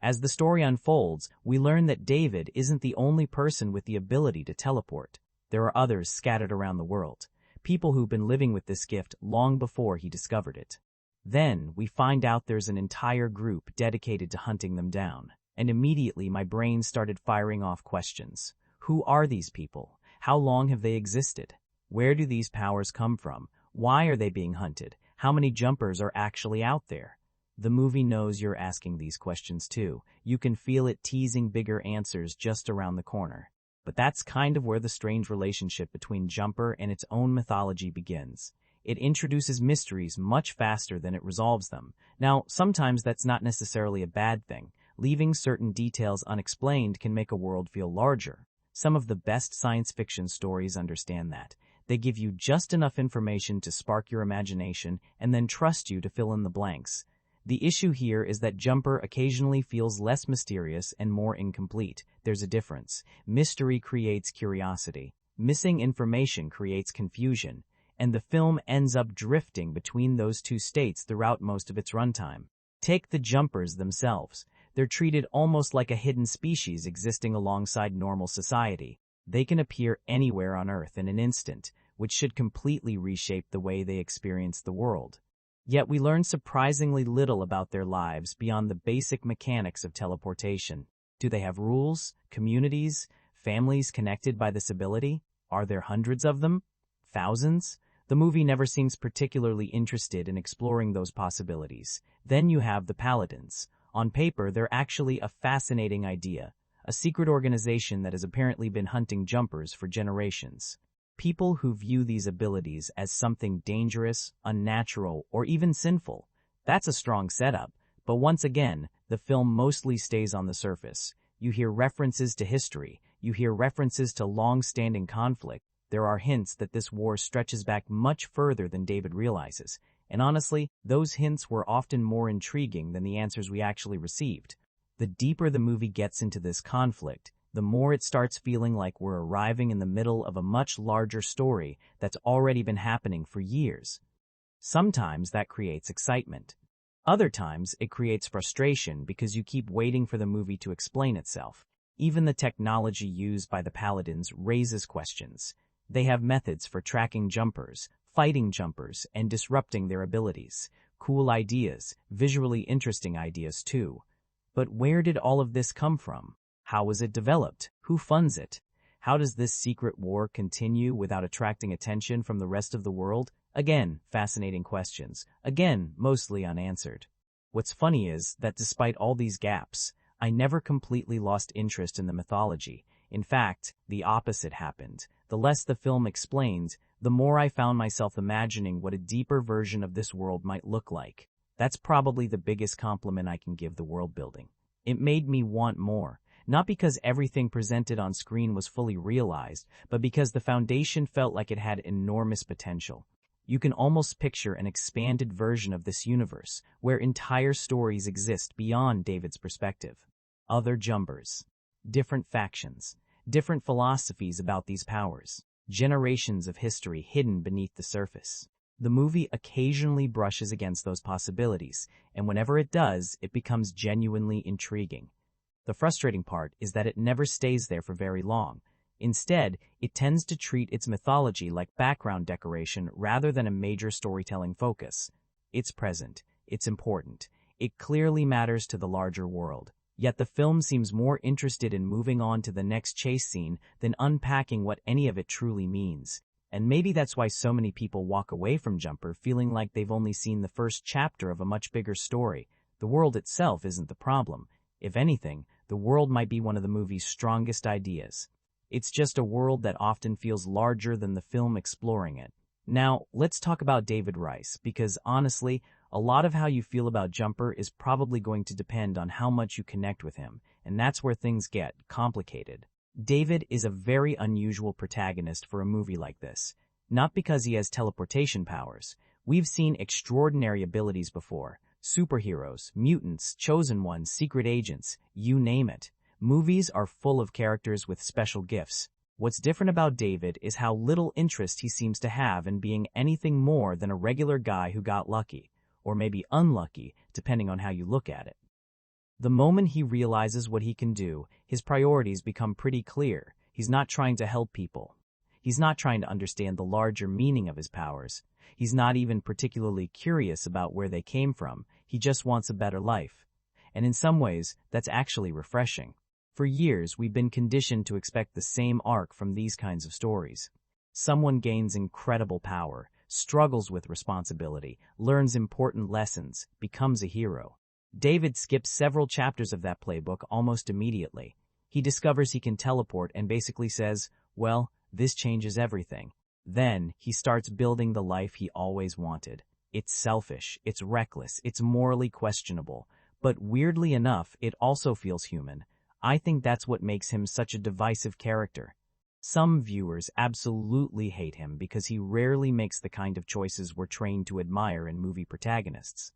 As the story unfolds, we learn that David isn't the only person with the ability to teleport. There are others scattered around the world, people who've been living with this gift long before he discovered it. Then, we find out there's an entire group dedicated to hunting them down, and immediately my brain started firing off questions. Who are these people? How long have they existed? Where do these powers come from? Why are they being hunted? How many jumpers are actually out there? The movie knows you're asking these questions too. You can feel it teasing bigger answers just around the corner. But that's kind of where the strange relationship between Jumper and its own mythology begins. It introduces mysteries much faster than it resolves them. Now, sometimes that's not necessarily a bad thing. Leaving certain details unexplained can make a world feel larger. Some of the best science fiction stories understand that. They give you just enough information to spark your imagination and then trust you to fill in the blanks. The issue here is that Jumper occasionally feels less mysterious and more incomplete. There's a difference. Mystery creates curiosity. Missing information creates confusion. And the film ends up drifting between those two states throughout most of its runtime. Take the Jumpers themselves. They're treated almost like a hidden species existing alongside normal society. They can appear anywhere on Earth in an instant, which should completely reshape the way they experience the world. Yet we learn surprisingly little about their lives beyond the basic mechanics of teleportation. Do they have rules, communities, families connected by this ability? Are there hundreds of them? Thousands? The movie never seems particularly interested in exploring those possibilities. Then you have the Paladins. On paper, they're actually a fascinating idea, a secret organization that has apparently been hunting Jumpers for generations. People who view these abilities as something dangerous, unnatural, or even sinful. That's a strong setup, but once again, the film mostly stays on the surface. You hear references to history, you hear references to long-standing conflict. There are hints that this war stretches back much further than David realizes, and honestly, those hints were often more intriguing than the answers we actually received. The deeper the movie gets into this conflict, the more it starts feeling like we're arriving in the middle of a much larger story that's already been happening for years. Sometimes that creates excitement. Other times, it creates frustration because you keep waiting for the movie to explain itself. Even the technology used by the Paladins raises questions. They have methods for tracking jumpers, fighting jumpers, and disrupting their abilities. Cool ideas, visually interesting ideas too. But where did all of this come from? How was it developed? Who funds it? How does this secret war continue without attracting attention from the rest of the world? Again, fascinating questions. Again, mostly unanswered. What's funny is that despite all these gaps, I never completely lost interest in the mythology. In fact, the opposite happened. The less the film explained, the more I found myself imagining what a deeper version of this world might look like. That's probably the biggest compliment I can give the world building. It made me want more. Not because everything presented on screen was fully realized, but because the foundation felt like it had enormous potential. You can almost picture an expanded version of this universe, where entire stories exist beyond David's perspective. Other jumpers, different factions, different philosophies about these powers, generations of history hidden beneath the surface. The movie occasionally brushes against those possibilities, and whenever it does, it becomes genuinely intriguing. The frustrating part is that it never stays there for very long. Instead, it tends to treat its mythology like background decoration rather than a major storytelling focus. It's present, it's important, it clearly matters to the larger world. Yet the film seems more interested in moving on to the next chase scene than unpacking what any of it truly means. And maybe that's why so many people walk away from Jumper feeling like they've only seen the first chapter of a much bigger story. The world itself isn't the problem. If anything, the world might be one of the movie's strongest ideas. It's just a world that often feels larger than the film exploring it. Now, let's talk about David Rice, because honestly, a lot of how you feel about Jumper is probably going to depend on how much you connect with him, and that's where things get complicated. David is a very unusual protagonist for a movie like this, not because he has teleportation powers. We've seen extraordinary abilities before. Superheroes, mutants, chosen ones, secret agents, you name it. Movies are full of characters with special gifts. What's different about David is how little interest he seems to have in being anything more than a regular guy who got lucky, or maybe unlucky, depending on how you look at it. The moment he realizes what he can do, his priorities become pretty clear. He's not trying to help people. He's not trying to understand the larger meaning of his powers. He's not even particularly curious about where they came from. He just wants a better life. And in some ways, that's actually refreshing. For years, we've been conditioned to expect the same arc from these kinds of stories. Someone gains incredible power, struggles with responsibility, learns important lessons, becomes a hero. David skips several chapters of that playbook almost immediately. He discovers he can teleport and basically says, well, this changes everything. Then, he starts building the life he always wanted. It's selfish, it's reckless, it's morally questionable, but weirdly enough, it also feels human. I think that's what makes him such a divisive character. Some viewers absolutely hate him because he rarely makes the kind of choices we're trained to admire in movie protagonists.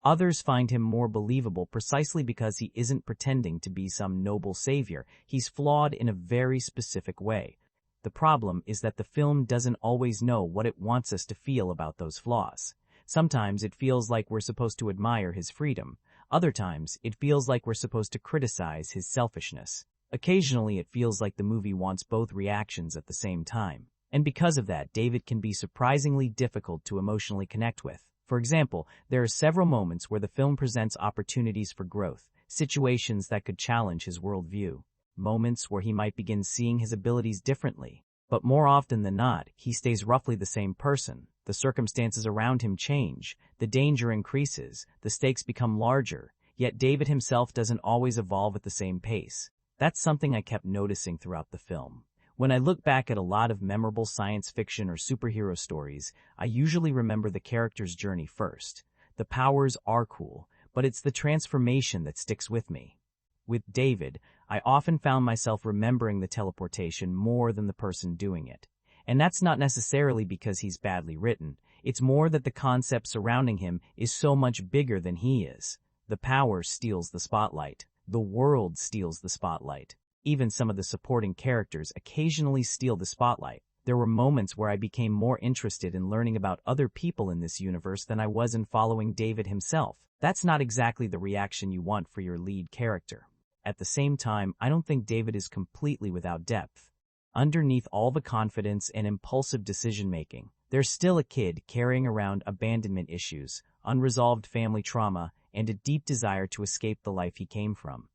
Others find him more believable precisely because he isn't pretending to be some noble savior. He's flawed in a very specific way. The problem is that the film doesn't always know what it wants us to feel about those flaws. Sometimes it feels like we're supposed to admire his freedom. Other times, it feels like we're supposed to criticize his selfishness. Occasionally, it feels like the movie wants both reactions at the same time. And because of that, David can be surprisingly difficult to emotionally connect with. For example, there are several moments where the film presents opportunities for growth, situations that could challenge his worldview, moments where he might begin seeing his abilities differently. But more often than not, he stays roughly the same person. The circumstances around him change, the danger increases, the stakes become larger, yet David himself doesn't always evolve at the same pace. That's something I kept noticing throughout the film. When I look back at a lot of memorable science fiction or superhero stories, I usually remember the character's journey first. The powers are cool, but it's the transformation that sticks with me. With David, I often found myself remembering the teleportation more than the person doing it. And that's not necessarily because he's badly written. It's more that the concept surrounding him is so much bigger than he is. The power steals the spotlight. The world steals the spotlight. Even some of the supporting characters occasionally steal the spotlight. There were moments where I became more interested in learning about other people in this universe than I was in following David himself. That's not exactly the reaction you want for your lead character. At the same time, I don't think David is completely without depth. Underneath all the confidence and impulsive decision-making, there's still a kid carrying around abandonment issues, unresolved family trauma, and a deep desire to escape the life he came from.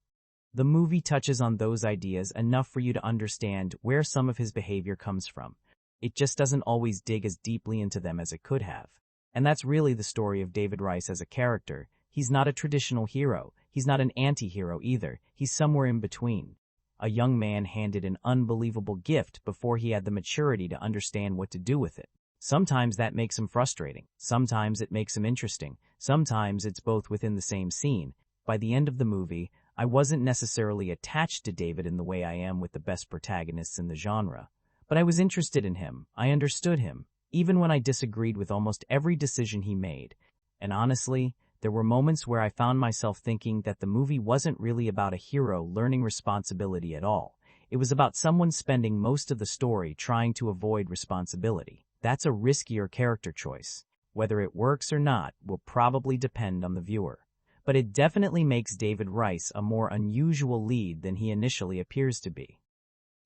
The movie touches on those ideas enough for you to understand where some of his behavior comes from. It just doesn't always dig as deeply into them as it could have. And that's really the story of David Rice as a character. He's not a traditional hero. He's not an anti-hero either. He's somewhere in between. A young man handed an unbelievable gift before he had the maturity to understand what to do with it. Sometimes that makes him frustrating. Sometimes it makes him interesting. Sometimes it's both within the same scene. By the end of the movie, I wasn't necessarily attached to David in the way I am with the best protagonists in the genre. But I was interested in him. I understood him, even when I disagreed with almost every decision he made. And honestly, there were moments where I found myself thinking that the movie wasn't really about a hero learning responsibility at all. It was about someone spending most of the story trying to avoid responsibility. That's a riskier character choice. Whether it works or not will probably depend on the viewer. But it definitely makes David Rice a more unusual lead than he initially appears to be.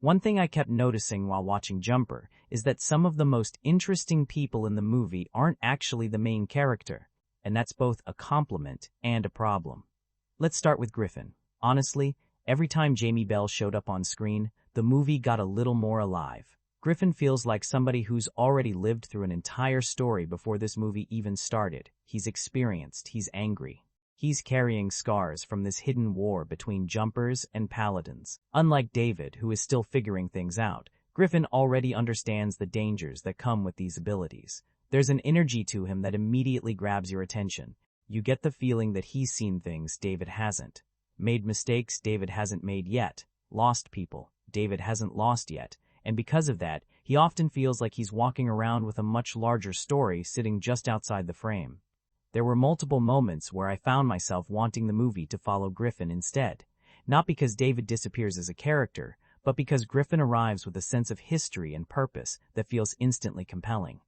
One thing I kept noticing while watching Jumper is that some of the most interesting people in the movie aren't actually the main character, and that's both a compliment and a problem. Let's start with Griffin. Honestly, every time Jamie Bell showed up on screen, the movie got a little more alive. Griffin feels like somebody who's already lived through an entire story before this movie even started. He's experienced, he's angry. He's carrying scars from this hidden war between Jumpers and Paladins. Unlike David, who is still figuring things out, Griffin already understands the dangers that come with these abilities. There's an energy to him that immediately grabs your attention. You get the feeling that he's seen things David hasn't. Made mistakes David hasn't made yet. Lost people David hasn't lost yet. And because of that, he often feels like he's walking around with a much larger story sitting just outside the frame. There were multiple moments where I found myself wanting the movie to follow Griffin instead. Not because David disappears as a character, but because Griffin arrives with a sense of history and purpose that feels instantly compelling.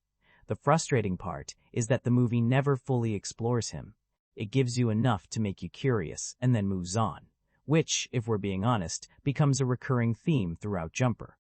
The frustrating part is that the movie never fully explores him. It gives you enough to make you curious and then moves on, which, if we're being honest, becomes a recurring theme throughout Jumper.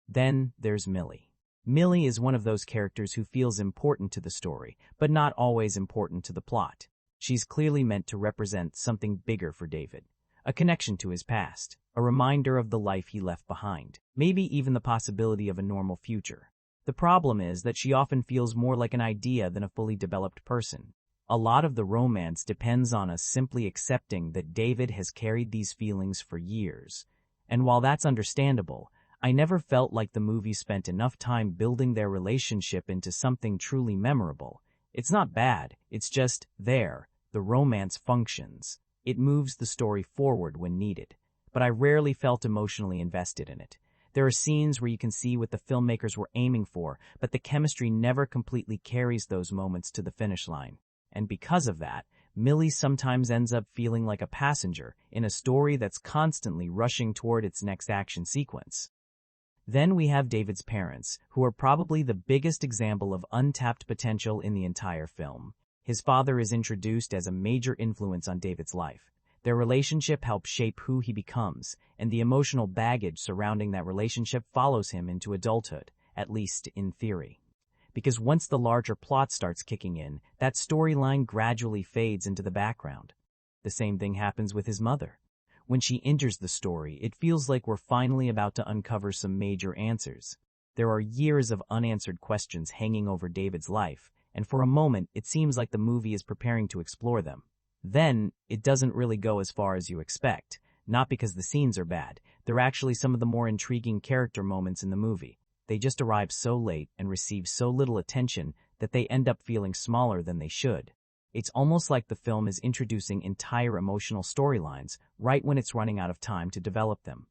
Then there's Millie. Millie is one of those characters who feels important to the story, but not always important to the plot. She's clearly meant to represent something bigger for David, a connection to his past, a reminder of the life he left behind, maybe even the possibility of a normal future. The problem is that she often feels more like an idea than a fully developed person. A lot of the romance depends on us simply accepting that David has carried these feelings for years. And while that's understandable, I never felt like the movie spent enough time building their relationship into something truly memorable. It's not bad, it's just there. The romance functions. It moves the story forward when needed. But I rarely felt emotionally invested in it. There are scenes where you can see what the filmmakers were aiming for, but the chemistry never completely carries those moments to the finish line. And because of that, Millie sometimes ends up feeling like a passenger in a story that's constantly rushing toward its next action sequence. Then we have David's parents, who are probably the biggest example of untapped potential in the entire film. His father is introduced as a major influence on David's life. Their relationship helps shape who he becomes, and the emotional baggage surrounding that relationship follows him into adulthood, at least in theory. Because once the larger plot starts kicking in, that storyline gradually fades into the background. The same thing happens with his mother. When she enters the story, it feels like we're finally about to uncover some major answers. There are years of unanswered questions hanging over David's life, and for a moment it seems like the movie is preparing to explore them. Then, it doesn't really go as far as you expect, not because the scenes are bad. They're actually some of the more intriguing character moments in the movie. They just arrive so late and receive so little attention that they end up feeling smaller than they should. It's almost like the film is introducing entire emotional storylines right when it's running out of time to develop them.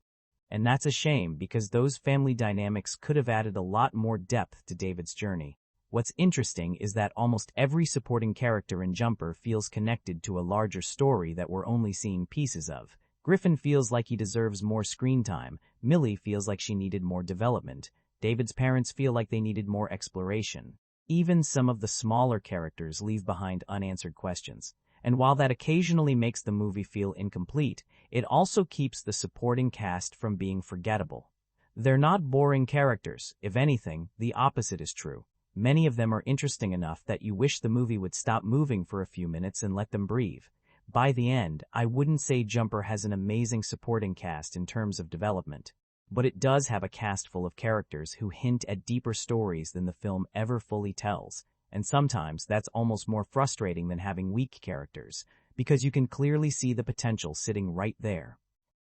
And that's a shame because those family dynamics could have added a lot more depth to David's journey. What's interesting is that almost every supporting character in Jumper feels connected to a larger story that we're only seeing pieces of. Griffin feels like he deserves more screen time, Millie feels like she needed more development, David's parents feel like they needed more exploration. Even some of the smaller characters leave behind unanswered questions. And while that occasionally makes the movie feel incomplete, it also keeps the supporting cast from being forgettable. They're not boring characters. If anything, the opposite is true. Many of them are interesting enough that you wish the movie would stop moving for a few minutes and let them breathe. By the end, I wouldn't say Jumper has an amazing supporting cast in terms of development, but it does have a cast full of characters who hint at deeper stories than the film ever fully tells, and sometimes that's almost more frustrating than having weak characters, because you can clearly see the potential sitting right there.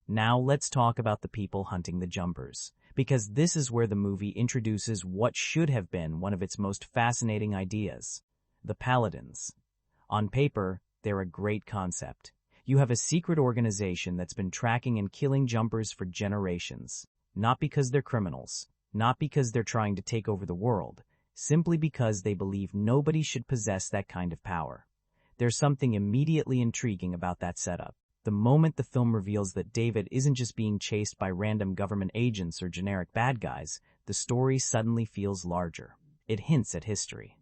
Now let's talk about the people hunting the Jumpers, because this is where the movie introduces what should have been one of its most fascinating ideas: the Paladins. On paper, they're a great concept. You have a secret organization that's been tracking and killing Jumpers for generations. Not because they're criminals, not because they're trying to take over the world, simply because they believe nobody should possess that kind of power. There's something immediately intriguing about that setup. The moment the film reveals that David isn't just being chased by random government agents or generic bad guys, the story suddenly feels larger. It hints at history.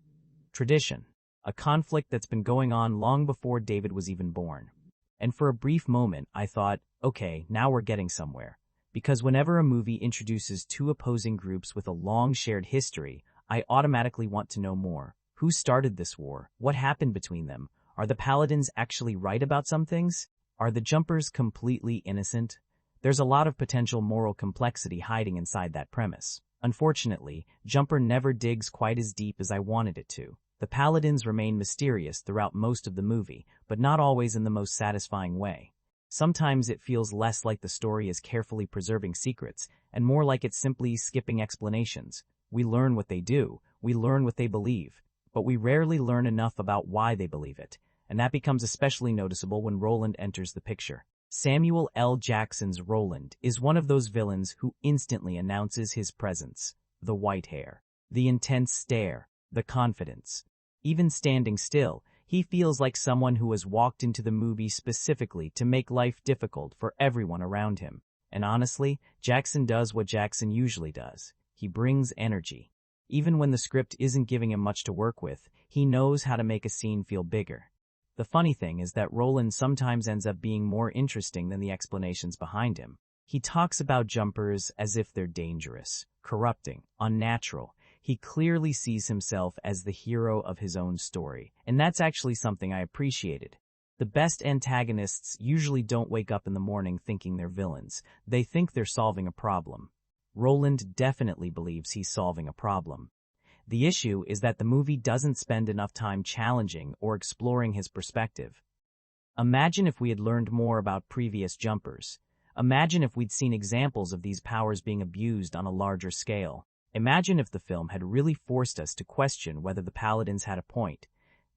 Tradition. A conflict that's been going on long before David was even born. And for a brief moment, I thought, okay, now we're getting somewhere. Because whenever a movie introduces two opposing groups with a long shared history, I automatically want to know more. Who started this war? What happened between them? Are the Paladins actually right about some things? Are the Jumpers completely innocent? There's a lot of potential moral complexity hiding inside that premise. Unfortunately, Jumper never digs quite as deep as I wanted it to. The Paladins remain mysterious throughout most of the movie, but not always in the most satisfying way. Sometimes it feels less like the story is carefully preserving secrets, and more like it's simply skipping explanations. We learn what they do, we learn what they believe, but we rarely learn enough about why they believe it, and that becomes especially noticeable when Roland enters the picture. Samuel L. Jackson's Roland is one of those villains who instantly announces his presence. The white hair, the intense stare, the confidence. Even standing still, he feels like someone who has walked into the movie specifically to make life difficult for everyone around him. And honestly, Jackson does what Jackson usually does. He brings energy. Even when the script isn't giving him much to work with, he knows how to make a scene feel bigger. The funny thing is that Roland sometimes ends up being more interesting than the explanations behind him. He talks about Jumpers as if they're dangerous, corrupting, unnatural. He clearly sees himself as the hero of his own story, and that's actually something I appreciated. The best antagonists usually don't wake up in the morning thinking they're villains. They think they're solving a problem. Roland definitely believes he's solving a problem. The issue is that the movie doesn't spend enough time challenging or exploring his perspective. Imagine if we had learned more about previous Jumpers. Imagine if we'd seen examples of these powers being abused on a larger scale. Imagine if the film had really forced us to question whether the Paladins had a point.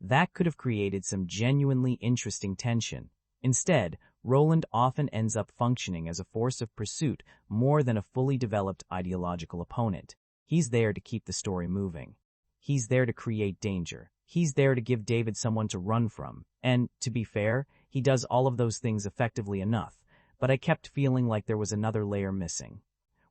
That could have created some genuinely interesting tension. Instead, Roland often ends up functioning as a force of pursuit more than a fully developed ideological opponent. He's there to keep the story moving. He's there to create danger. He's there to give David someone to run from. And, to be fair, he does all of those things effectively enough, but I kept feeling like there was another layer missing.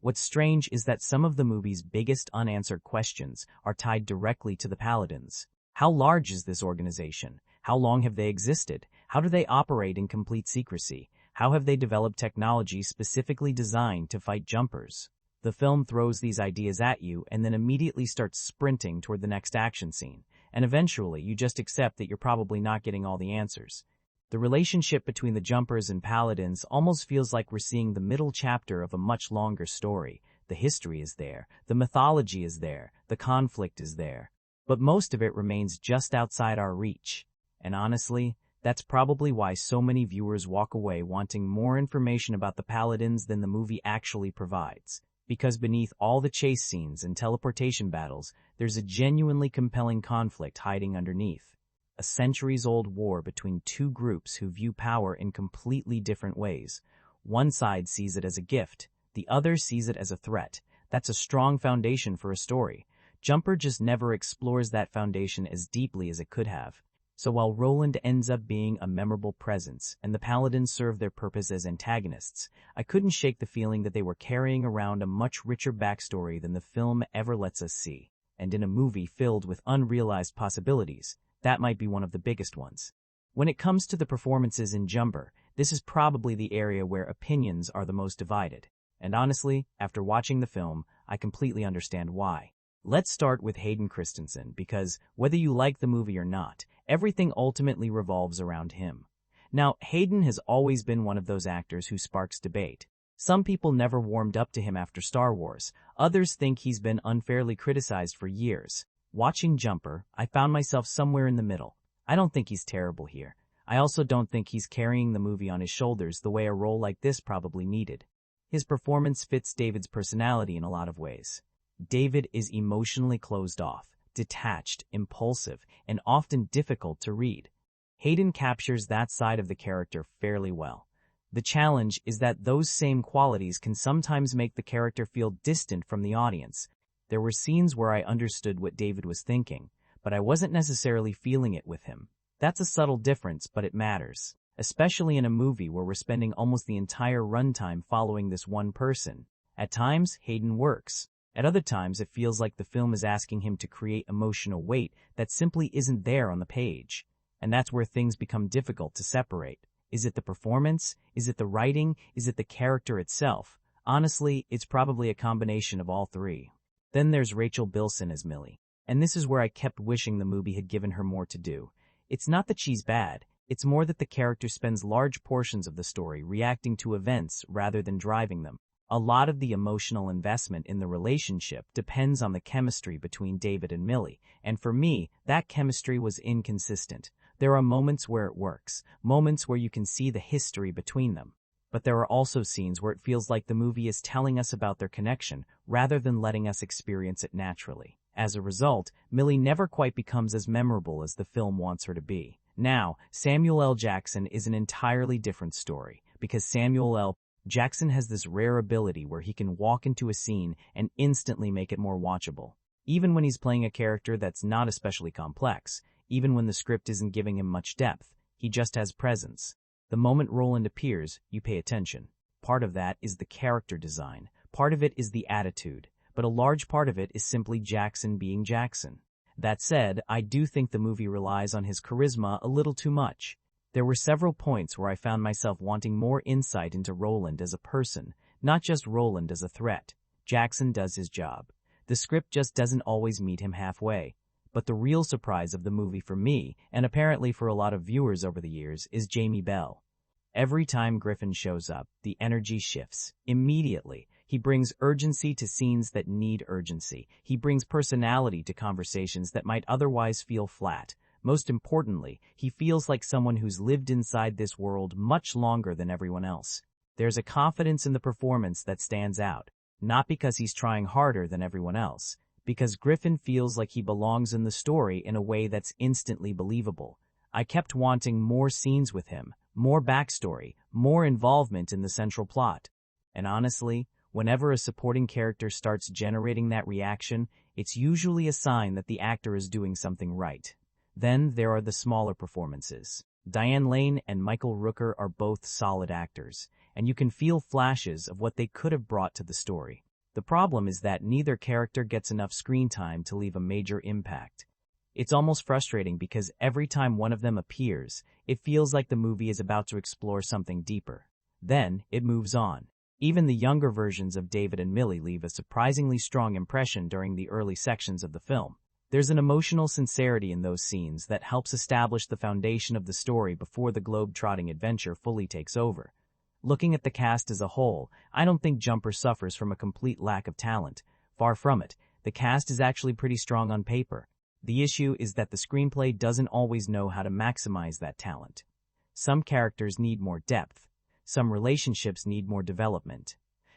What's strange is that some of the movie's biggest unanswered questions are tied directly to the Paladins. How large is this organization? How long have they existed? How do they operate in complete secrecy? How have they developed technology specifically designed to fight Jumpers? The film throws these ideas at you and then immediately starts sprinting toward the next action scene, and eventually you just accept that you're probably not getting all the answers. The relationship between the Jumpers and Paladins almost feels like we're seeing the middle chapter of a much longer story. The history is there, the mythology is there, the conflict is there, but most of it remains just outside our reach. And honestly, that's probably why so many viewers walk away wanting more information about the Paladins than the movie actually provides. Because beneath all the chase scenes and teleportation battles, there's a genuinely compelling conflict hiding underneath. A centuries-old war between two groups who view power in completely different ways. One side sees it as a gift, the other sees it as a threat. That's a strong foundation for a story. Jumper just never explores that foundation as deeply as it could have. So while Roland ends up being a memorable presence and the Paladins serve their purpose as antagonists, I couldn't shake the feeling that they were carrying around a much richer backstory than the film ever lets us see. And in a movie filled with unrealized possibilities, that might be one of the biggest ones. When it comes to the performances in Jumper, this is probably the area where opinions are the most divided. And honestly, after watching the film, I completely understand why. Let's start with Hayden Christensen, because whether you like the movie or not, everything ultimately revolves around him. Now, Hayden has always been one of those actors who sparks debate. Some people never warmed up to him after Star Wars. Others think he's been unfairly criticized for years. Watching Jumper, I found myself somewhere in the middle. I don't think he's terrible here. I also don't think he's carrying the movie on his shoulders the way a role like this probably needed. His performance fits David's personality in a lot of ways. David is emotionally closed off, detached, impulsive, and often difficult to read. Hayden captures that side of the character fairly well. The challenge is that those same qualities can sometimes make the character feel distant from the audience. There were scenes where I understood what David was thinking, but I wasn't necessarily feeling it with him. That's a subtle difference, but it matters, especially in a movie where we're spending almost the entire runtime following this one person. At times, Hayden works. At other times, it feels like the film is asking him to create emotional weight that simply isn't there on the page. And that's where things become difficult to separate. Is it the performance? Is it the writing? Is it the character itself? Honestly, it's probably a combination of all three. Then there's Rachel Bilson as Millie. And this is where I kept wishing the movie had given her more to do. It's not that she's bad. It's more that the character spends large portions of the story reacting to events rather than driving them. A lot of the emotional investment in the relationship depends on the chemistry between David and Millie, and for me, that chemistry was inconsistent. There are moments where it works, moments where you can see the history between them. But there are also scenes where it feels like the movie is telling us about their connection rather than letting us experience it naturally. As a result, Millie never quite becomes as memorable as the film wants her to be. Now, Samuel L. Jackson is an entirely different story, because Samuel L. Jackson has this rare ability where he can walk into a scene and instantly make it more watchable. Even when he's playing a character that's not especially complex, even when the script isn't giving him much depth, he just has presence. The moment Roland appears, you pay attention. Part of that is the character design, part of it is the attitude, but a large part of it is simply Jackson being Jackson. That said, I do think the movie relies on his charisma a little too much. There were several points where I found myself wanting more insight into Roland as a person, not just Roland as a threat. Jackson does his job. The script just doesn't always meet him halfway. But the real surprise of the movie for me, and apparently for a lot of viewers over the years, is Jamie Bell. Every time Griffin shows up, the energy shifts. Immediately, he brings urgency to scenes that need urgency. He brings personality to conversations that might otherwise feel flat. Most importantly, he feels like someone who's lived inside this world much longer than everyone else. There's a confidence in the performance that stands out, not because he's trying harder than everyone else, because Griffin feels like he belongs in the story in a way that's instantly believable. I kept wanting more scenes with him, more backstory, more involvement in the central plot. And honestly, whenever a supporting character starts generating that reaction, it's usually a sign that the actor is doing something right. Then there are the smaller performances. Diane Lane and Michael Rooker are both solid actors, and you can feel flashes of what they could have brought to the story. The problem is that neither character gets enough screen time to leave a major impact. It's almost frustrating because every time one of them appears, it feels like the movie is about to explore something deeper. Then, it moves on. Even the younger versions of David and Millie leave a surprisingly strong impression during the early sections of the film. There's an emotional sincerity in those scenes that helps establish the foundation of the story before the globe-trotting adventure fully takes over. Looking at the cast as a whole, I don't think Jumper suffers from a complete lack of talent. Far from it. The cast is actually pretty strong on paper. The issue is that the screenplay doesn't always know how to maximize that talent. Some characters need more depth. Some relationships need more development.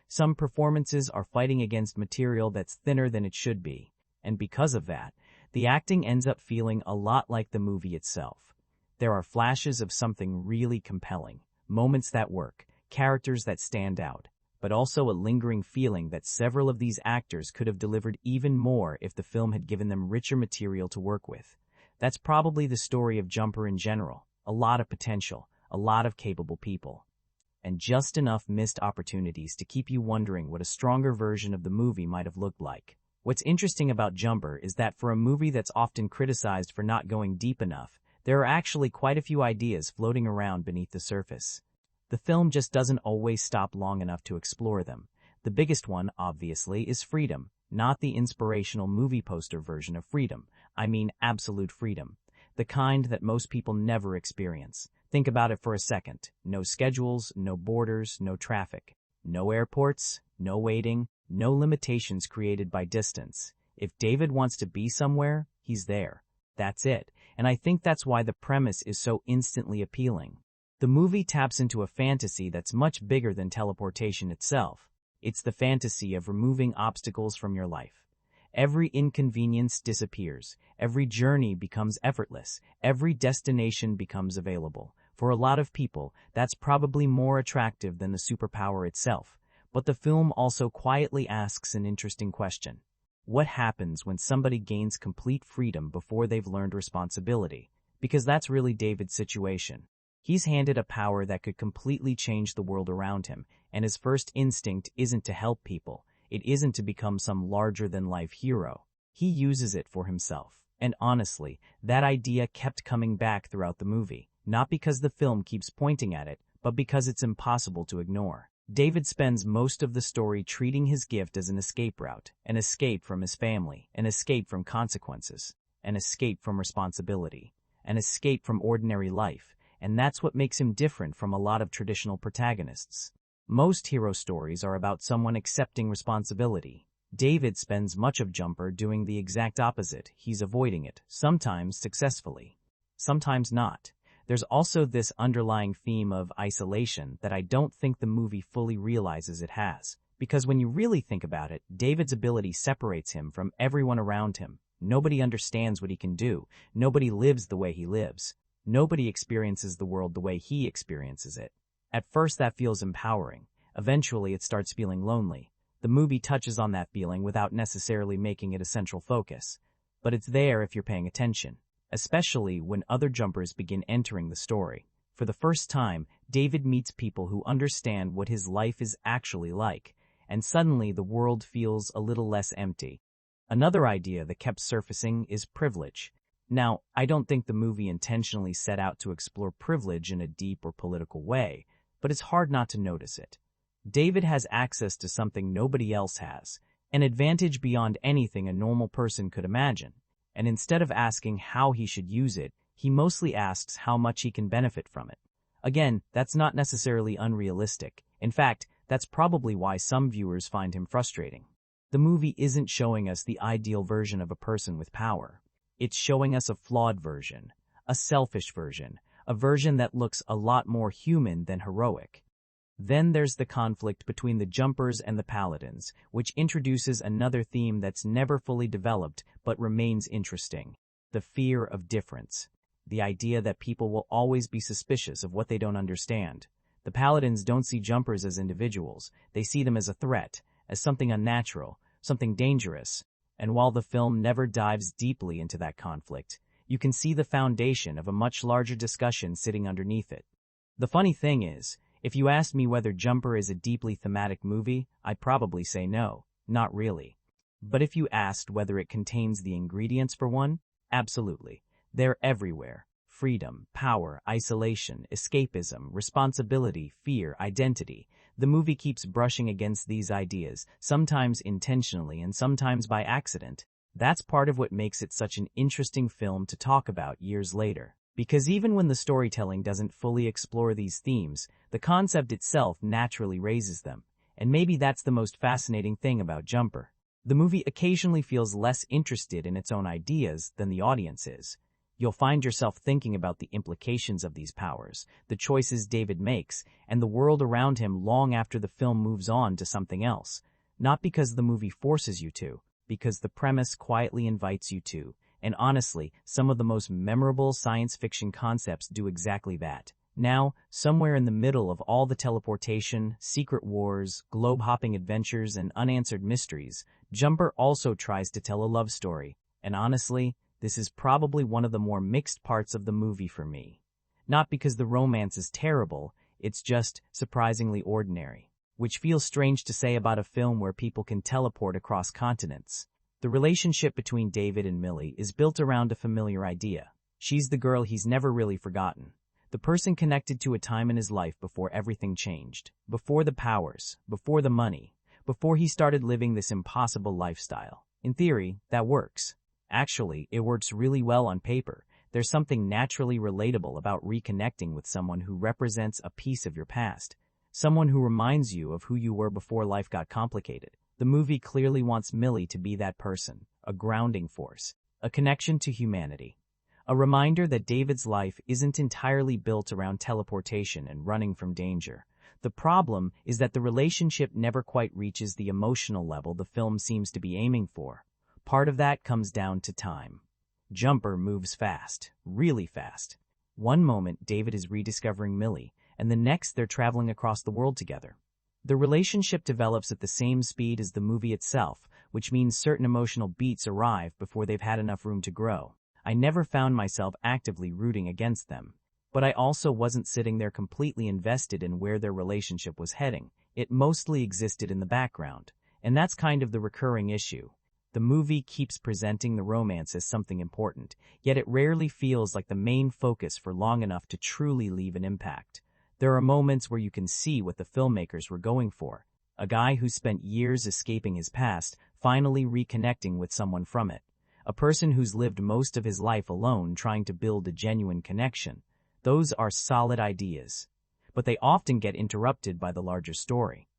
Some performances are fighting against material that's thinner than it should be. And because of that, the acting ends up feeling a lot like the movie itself. There are flashes of something really compelling, moments that work, characters that stand out, but also a lingering feeling that several of these actors could have delivered even more if the film had given them richer material to work with. That's probably the story of Jumper in general. A lot of potential, a lot of capable people, and just enough missed opportunities to keep you wondering what a stronger version of the movie might have looked like. What's interesting about Jumper is that for a movie that's often criticized for not going deep enough, there are actually quite a few ideas floating around beneath the surface. The film just doesn't always stop long enough to explore them. The biggest one, obviously, is freedom, not the inspirational movie poster version of freedom. I mean absolute freedom, the kind that most people never experience. Think about it for a second. No schedules, no borders, no traffic. No airports, no waiting, no limitations created by distance. If David wants to be somewhere, he's there. That's it. And I think that's why the premise is so instantly appealing. The movie taps into a fantasy that's much bigger than teleportation itself. It's the fantasy of removing obstacles from your life. Every inconvenience disappears. Every journey becomes effortless. Every destination becomes available. For a lot of people, that's probably more attractive than the superpower itself. But the film also quietly asks an interesting question. What happens when somebody gains complete freedom before they've learned responsibility? Because that's really David's situation. He's handed a power that could completely change the world around him, and his first instinct isn't to help people. It isn't to become some larger-than-life hero. He uses it for himself. And honestly, that idea kept coming back throughout the movie, not because the film keeps pointing at it, but because it's impossible to ignore. David spends most of the story treating his gift as an escape route, an escape from his family, an escape from consequences, an escape from responsibility, an escape from ordinary life, and that's what makes him different from a lot of traditional protagonists. Most hero stories are about someone accepting responsibility. David spends much of Jumper doing the exact opposite. He's avoiding it, sometimes successfully, sometimes not. There's also this underlying theme of isolation that I don't think the movie fully realizes it has. Because when you really think about it, David's ability separates him from everyone around him. Nobody understands what he can do. Nobody lives the way he lives. Nobody experiences the world the way he experiences it. At first that feels empowering. Eventually it starts feeling lonely. The movie touches on that feeling without necessarily making it a central focus. But it's there if you're paying attention. Especially when other Jumpers begin entering the story. For the first time, David meets people who understand what his life is actually like, and suddenly the world feels a little less empty. Another idea that kept surfacing is privilege. Now, I don't think the movie intentionally set out to explore privilege in a deep or political way, but it's hard not to notice it. David has access to something nobody else has, an advantage beyond anything a normal person could imagine. And instead of asking how he should use it, he mostly asks how much he can benefit from it. Again, that's not necessarily unrealistic. In fact, that's probably why some viewers find him frustrating. The movie isn't showing us the ideal version of a person with power. It's showing us a flawed version, a selfish version, a version that looks a lot more human than heroic. Then there's the conflict between the Jumpers and the Paladins, which introduces another theme that's never fully developed but remains interesting. The fear of difference. The idea that people will always be suspicious of what they don't understand. The Paladins don't see Jumpers as individuals. They see them as a threat, as something unnatural, something dangerous. And while the film never dives deeply into that conflict, you can see the foundation of a much larger discussion sitting underneath it. The funny thing is, if you asked me whether Jumper is a deeply thematic movie, I'd probably say no, not really. But if you asked whether it contains the ingredients for one, absolutely. They're everywhere. Freedom, power, isolation, escapism, responsibility, fear, identity. The movie keeps brushing against these ideas, sometimes intentionally and sometimes by accident. That's part of what makes it such an interesting film to talk about years later. Because even when the storytelling doesn't fully explore these themes, the concept itself naturally raises them. And maybe that's the most fascinating thing about Jumper. The movie occasionally feels less interested in its own ideas than the audience is. You'll find yourself thinking about the implications of these powers, the choices David makes, and the world around him long after the film moves on to something else. Not because the movie forces you to, because the premise quietly invites you to. And honestly, some of the most memorable science fiction concepts do exactly that. Now, somewhere in the middle of all the teleportation, secret wars, globe-hopping adventures, and unanswered mysteries, Jumper also tries to tell a love story. And honestly, this is probably one of the more mixed parts of the movie for me. Not because the romance is terrible, it's just surprisingly ordinary. Which feels strange to say about a film where people can teleport across continents. The relationship between David and Millie is built around a familiar idea. She's the girl he's never really forgotten. The person connected to a time in his life before everything changed. Before the powers, before the money, before he started living this impossible lifestyle. In theory, that works. Actually, it works really well on paper. There's something naturally relatable about reconnecting with someone who represents a piece of your past. Someone who reminds you of who you were before life got complicated. The movie clearly wants Millie to be that person, a grounding force, a connection to humanity. A reminder that David's life isn't entirely built around teleportation and running from danger. The problem is that the relationship never quite reaches the emotional level the film seems to be aiming for. Part of that comes down to time. Jumper moves fast, really fast. One moment, David is rediscovering Millie, and the next they're traveling across the world together. The relationship develops at the same speed as the movie itself, which means certain emotional beats arrive before they've had enough room to grow. I never found myself actively rooting against them, but I also wasn't sitting there completely invested in where their relationship was heading. It mostly existed in the background, and that's kind of the recurring issue. The movie keeps presenting the romance as something important, yet it rarely feels like the main focus for long enough to truly leave an impact. There are moments where you can see what the filmmakers were going for. A guy who spent years escaping his past, finally reconnecting with someone from it. A person who's lived most of his life alone trying to build a genuine connection. Those are solid ideas. But they often get interrupted by the larger story.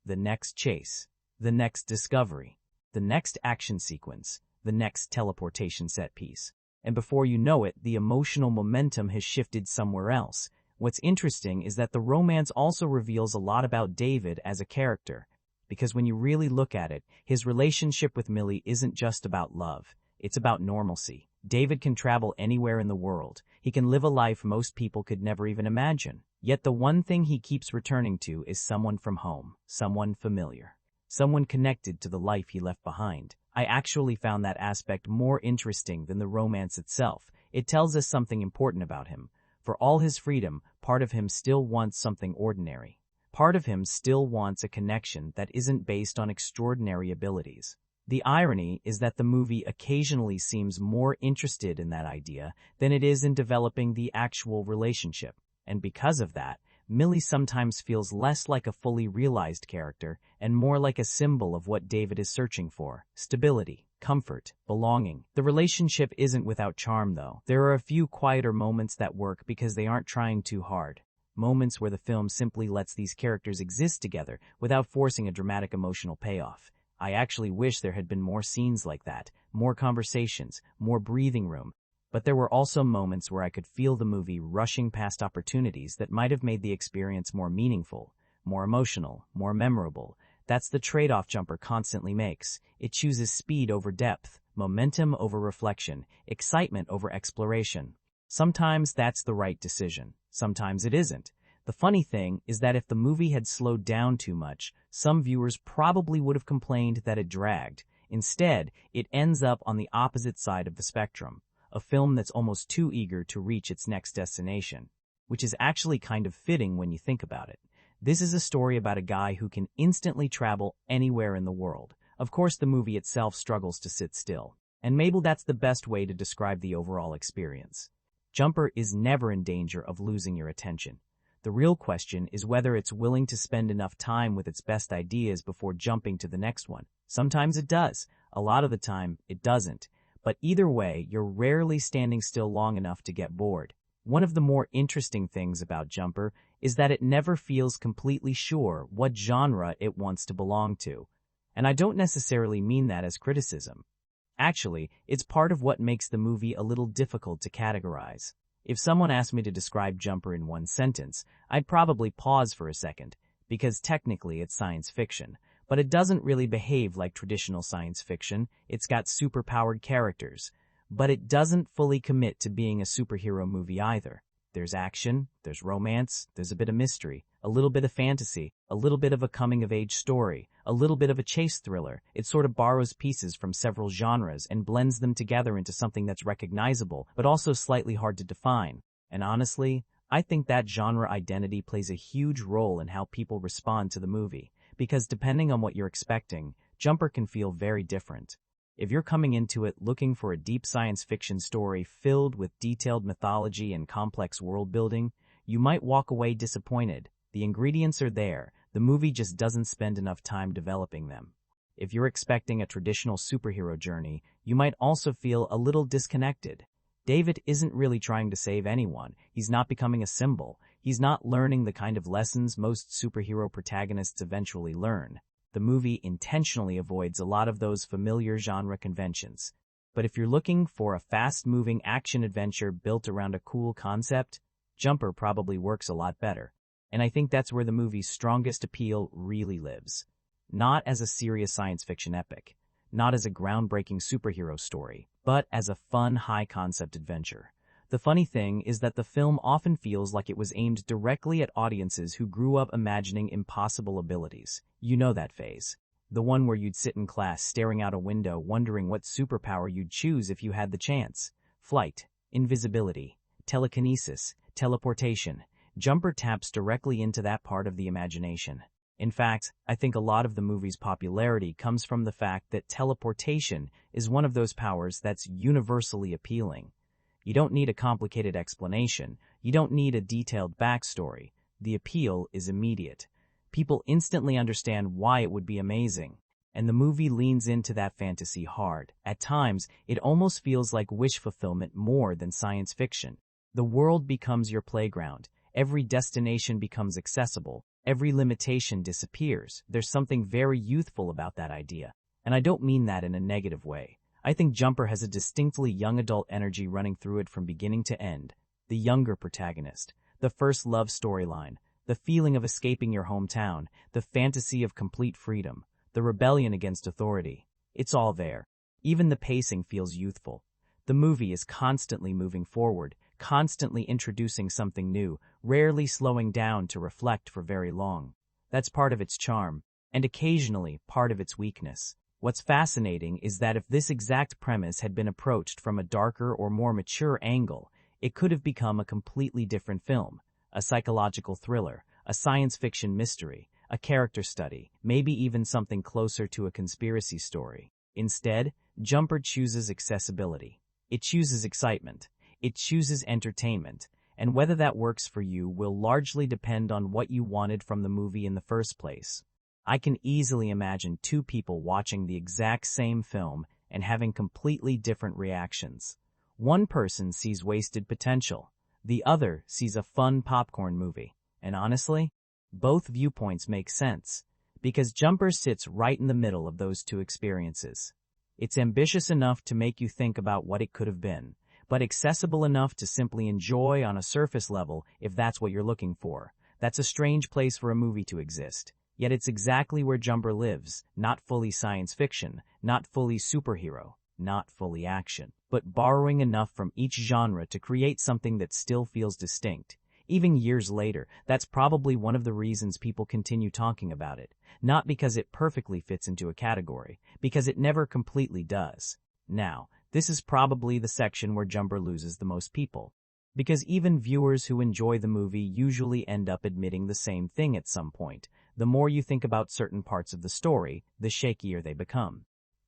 The next chase. The next discovery. The next action sequence. The next teleportation set piece. And before you know it, the emotional momentum has shifted somewhere else. What's interesting is that the romance also reveals a lot about David as a character, because when you really look at it, his relationship with Millie isn't just about love, it's about normalcy. David can travel anywhere in the world, he can live a life most people could never even imagine, yet the one thing he keeps returning to is someone from home, someone familiar, someone connected to the life he left behind. I actually found that aspect more interesting than the romance itself. It tells us something important about him. For all his freedom, part of him still wants something ordinary. Part of him still wants a connection that isn't based on extraordinary abilities. The irony is that the movie occasionally seems more interested in that idea than it is in developing the actual relationship. And because of that, Millie sometimes feels less like a fully realized character and more like a symbol of what David is searching for: stability, comfort, belonging. The relationship isn't without charm, though. There are a few quieter moments that work because they aren't trying too hard. Moments where the film simply lets these characters exist together without forcing a dramatic emotional payoff. I actually wish there had been more scenes like that, more conversations, more breathing room. But there were also moments where I could feel the movie rushing past opportunities that might have made the experience more meaningful, more emotional, more memorable. That's the trade-off Jumper constantly makes. It chooses speed over depth, momentum over reflection, excitement over exploration. Sometimes that's the right decision. Sometimes it isn't. The funny thing is that if the movie had slowed down too much, some viewers probably would have complained that it dragged. Instead, it ends up on the opposite side of the spectrum. A film that's almost too eager to reach its next destination, which is actually kind of fitting when you think about it. This is a story about a guy who can instantly travel anywhere in the world. Of course, the movie itself struggles to sit still, and maybe that's the best way to describe the overall experience. Jumper is never in danger of losing your attention. The real question is whether it's willing to spend enough time with its best ideas before jumping to the next one. Sometimes it does. A lot of the time, it doesn't. But either way, you're rarely standing still long enough to get bored. One of the more interesting things about Jumper is that it never feels completely sure what genre it wants to belong to. And I don't necessarily mean that as criticism. Actually, it's part of what makes the movie a little difficult to categorize. If someone asked me to describe Jumper in one sentence, I'd probably pause for a second, because technically it's science fiction. But it doesn't really behave like traditional science fiction. It's got superpowered characters. But it doesn't fully commit to being a superhero movie either. There's action, there's romance, there's a bit of mystery, a little bit of fantasy, a little bit of a coming-of-age story, a little bit of a chase thriller. It sort of borrows pieces from several genres and blends them together into something that's recognizable, but also slightly hard to define. And honestly, I think that genre identity plays a huge role in how people respond to the movie, because depending on what you're expecting, Jumper can feel very different. If you're coming into it looking for a deep science fiction story filled with detailed mythology and complex world building, you might walk away disappointed. The ingredients are there, the movie just doesn't spend enough time developing them. If you're expecting a traditional superhero journey, you might also feel a little disconnected. David isn't really trying to save anyone, he's not becoming a symbol, he's not learning the kind of lessons most superhero protagonists eventually learn. The movie intentionally avoids a lot of those familiar genre conventions. But if you're looking for a fast-moving action-adventure built around a cool concept, Jumper probably works a lot better. And I think that's where the movie's strongest appeal really lives. Not as a serious science fiction epic, not as a groundbreaking superhero story, but as a fun, high-concept adventure. The funny thing is that the film often feels like it was aimed directly at audiences who grew up imagining impossible abilities. You know that phase. The one where you'd sit in class staring out a window wondering what superpower you'd choose if you had the chance. Flight, invisibility, telekinesis, teleportation. Jumper taps directly into that part of the imagination. In fact, I think a lot of the movie's popularity comes from the fact that teleportation is one of those powers that's universally appealing. You don't need a complicated explanation. You don't need a detailed backstory. The appeal is immediate. People instantly understand why it would be amazing. And the movie leans into that fantasy hard. At times, it almost feels like wish fulfillment more than science fiction. The world becomes your playground. Every destination becomes accessible. Every limitation disappears. There's something very youthful about that idea. And I don't mean that in a negative way. I think Jumper has a distinctly young adult energy running through it from beginning to end. The younger protagonist, the first love storyline, the feeling of escaping your hometown, the fantasy of complete freedom, the rebellion against authority. It's all there. Even the pacing feels youthful. The movie is constantly moving forward, constantly introducing something new, rarely slowing down to reflect for very long. That's part of its charm, and occasionally part of its weakness. What's fascinating is that if this exact premise had been approached from a darker or more mature angle, it could have become a completely different film, a psychological thriller, a science fiction mystery, a character study, maybe even something closer to a conspiracy story. Instead, Jumper chooses accessibility. It chooses excitement. It chooses entertainment. And whether that works for you will largely depend on what you wanted from the movie in the first place. I can easily imagine two people watching the exact same film and having completely different reactions. One person sees wasted potential. The other sees a fun popcorn movie. And honestly, both viewpoints make sense, because Jumper sits right in the middle of those two experiences. It's ambitious enough to make you think about what it could have been, but accessible enough to simply enjoy on a surface level if that's what you're looking for. That's a strange place for a movie to exist. Yet it's exactly where Jumper lives, not fully science fiction, not fully superhero, not fully action, but borrowing enough from each genre to create something that still feels distinct. Even years later, that's probably one of the reasons people continue talking about it, not because it perfectly fits into a category, because it never completely does. Now, this is probably the section where Jumper loses the most people, because even viewers who enjoy the movie usually end up admitting the same thing at some point. The more you think about certain parts of the story, the shakier they become.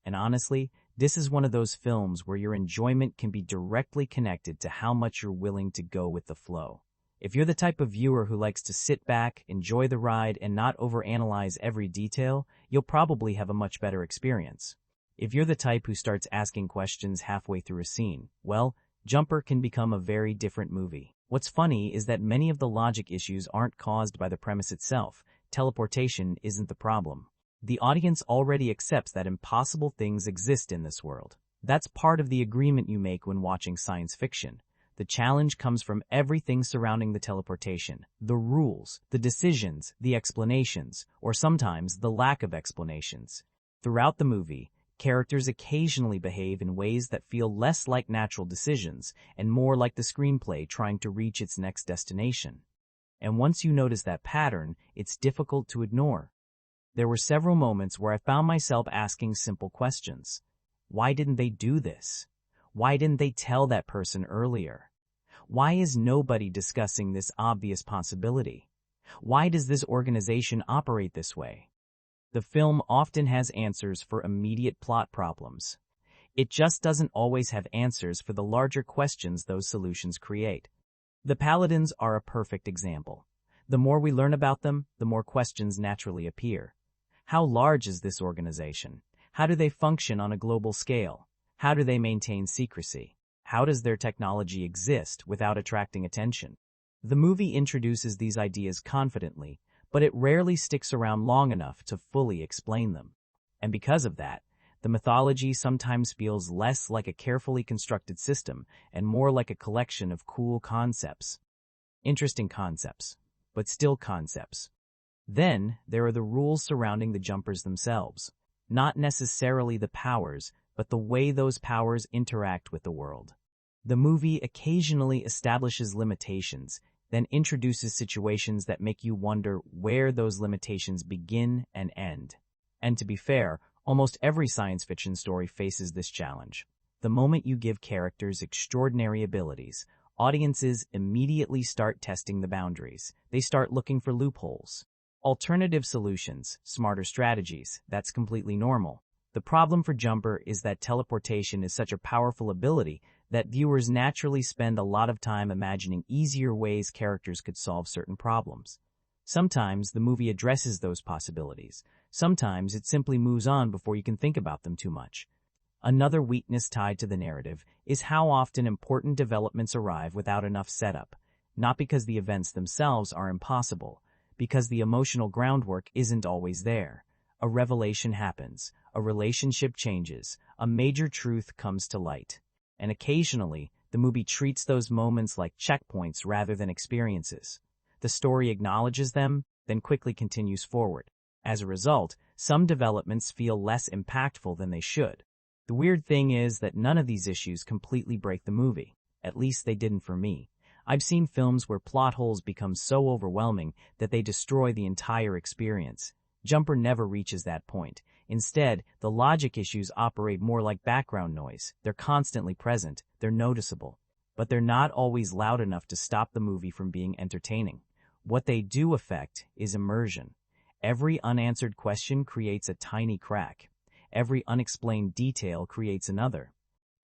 And honestly, this is one of those films where your enjoyment can be directly connected to how much you're willing to go with the flow. If you're the type of viewer who likes to sit back, enjoy the ride, and not overanalyze every detail, you'll probably have a much better experience. If you're the type who starts asking questions halfway through a scene, well, Jumper can become a very different movie. What's funny is that many of the logic issues aren't caused by the premise itself. Teleportation isn't the problem. The audience already accepts that impossible things exist in this world. That's part of the agreement you make when watching science fiction. The challenge comes from everything surrounding the teleportation, the rules, the decisions, the explanations, or sometimes the lack of explanations. Throughout the movie, Characters occasionally behave in ways that feel less like natural decisions and more like the screenplay trying to reach its next destination. And once you notice that pattern, it's difficult to ignore. There were several moments where I found myself asking simple questions. Why didn't they do this? Why didn't they tell that person earlier? Why is nobody discussing this obvious possibility? Why does this organization operate this way? The film often has answers for immediate plot problems. It just doesn't always have answers for the larger questions those solutions create. The Paladins are a perfect example. The more we learn about them, the more questions naturally appear. How large is this organization? How do they function on a global scale? How do they maintain secrecy? How does their technology exist without attracting attention? The movie introduces these ideas confidently, but it rarely sticks around long enough to fully explain them. And because of that, the mythology sometimes feels less like a carefully constructed system and more like a collection of cool concepts. Interesting concepts, but still concepts. Then, there are the rules surrounding the jumpers themselves. Not necessarily the powers, but the way those powers interact with the world. The movie occasionally establishes limitations, then introduces situations that make you wonder where those limitations begin and end. And to be fair, almost every science fiction story faces this challenge. The moment you give characters extraordinary abilities, audiences immediately start testing the boundaries. They start looking for loopholes. Alternative solutions, smarter strategies, that's completely normal. The problem for Jumper is that teleportation is such a powerful ability that viewers naturally spend a lot of time imagining easier ways characters could solve certain problems. Sometimes the movie addresses those possibilities. Sometimes it simply moves on before you can think about them too much. Another weakness tied to the narrative is how often important developments arrive without enough setup, not because the events themselves are impossible, because the emotional groundwork isn't always there. A revelation happens, a relationship changes, a major truth comes to light. And occasionally, the movie treats those moments like checkpoints rather than experiences. The story acknowledges them, then quickly continues forward. As a result, some developments feel less impactful than they should. The weird thing is that none of these issues completely break the movie. At least they didn't for me. I've seen films where plot holes become so overwhelming that they destroy the entire experience. Jumper never reaches that point. Instead, the logic issues operate more like background noise. They're constantly present, they're noticeable, but they're not always loud enough to stop the movie from being entertaining. What they do affect is immersion. Every unanswered question creates a tiny crack. Every unexplained detail creates another.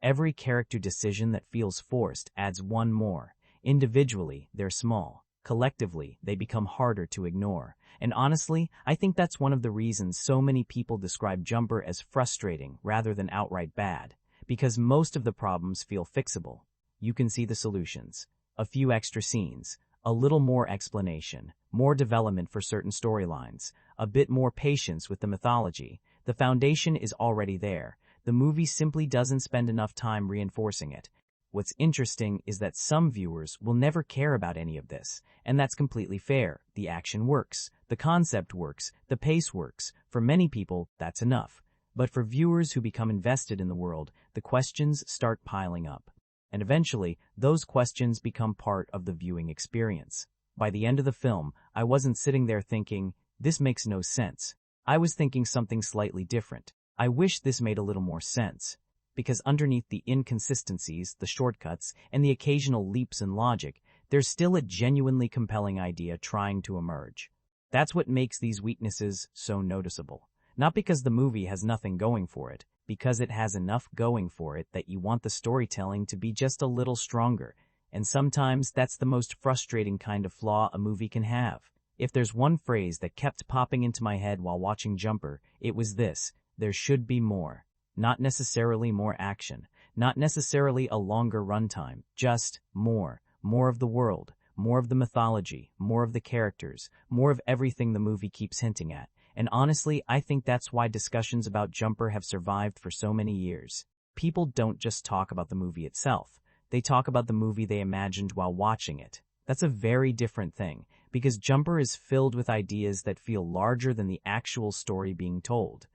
Every character decision that feels forced adds one more. Individually, they're small. Collectively, they become harder to ignore. And honestly, I think that's one of the reasons so many people describe Jumper as frustrating rather than outright bad, because most of the problems feel fixable. You can see the solutions. A few extra scenes, a little more explanation, more development for certain storylines, a bit more patience with the mythology. The foundation is already there. The movie simply doesn't spend enough time reinforcing it. What's interesting is that some viewers will never care about any of this, and that's completely fair. The action works, the concept works, the pace works. For many people, that's enough. But for viewers who become invested in the world, the questions start piling up. And eventually, those questions become part of the viewing experience. By the end of the film, I wasn't sitting there thinking, this makes no sense. I was thinking something slightly different. I wish this made a little more sense. Because underneath the inconsistencies, the shortcuts, and the occasional leaps in logic, there's still a genuinely compelling idea trying to emerge. That's what makes these weaknesses so noticeable. Not because the movie has nothing going for it, because it has enough going for it that you want the storytelling to be just a little stronger. And sometimes that's the most frustrating kind of flaw a movie can have. If there's one phrase that kept popping into my head while watching Jumper, it was this: there should be more. Not necessarily more action, not necessarily a longer runtime, just more. More of the world, more of the mythology, more of the characters, more of everything the movie keeps hinting at. And honestly, I think that's why discussions about Jumper have survived for so many years. People don't just talk about the movie itself. They talk about the movie they imagined while watching it. That's a very different thing, because Jumper is filled with ideas that feel larger than the actual story being told.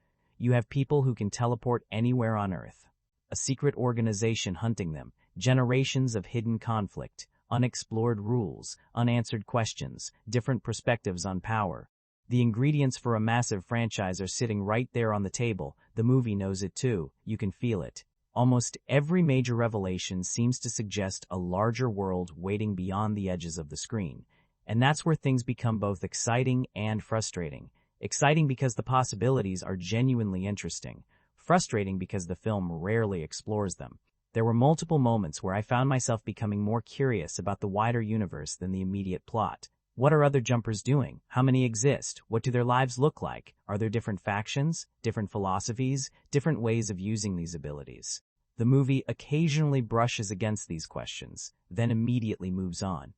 You have people who can teleport anywhere on Earth. A secret organization hunting them, generations of hidden conflict, unexplored rules, unanswered questions, different perspectives on power. The ingredients for a massive franchise are sitting right there on the table. The movie knows it too. You can feel it. Almost every major revelation seems to suggest a larger world waiting beyond the edges of the screen. And that's where things become both exciting and frustrating. Exciting because the possibilities are genuinely interesting. Frustrating because the film rarely explores them. There were multiple moments where I found myself becoming more curious about the wider universe than the immediate plot. What are other jumpers doing? How many exist? What do their lives look like? Are there different factions, different philosophies, different ways of using these abilities? The movie occasionally brushes against these questions, then immediately moves on.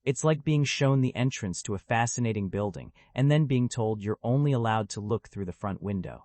It's like being shown the entrance to a fascinating building and then being told you're only allowed to look through the front window.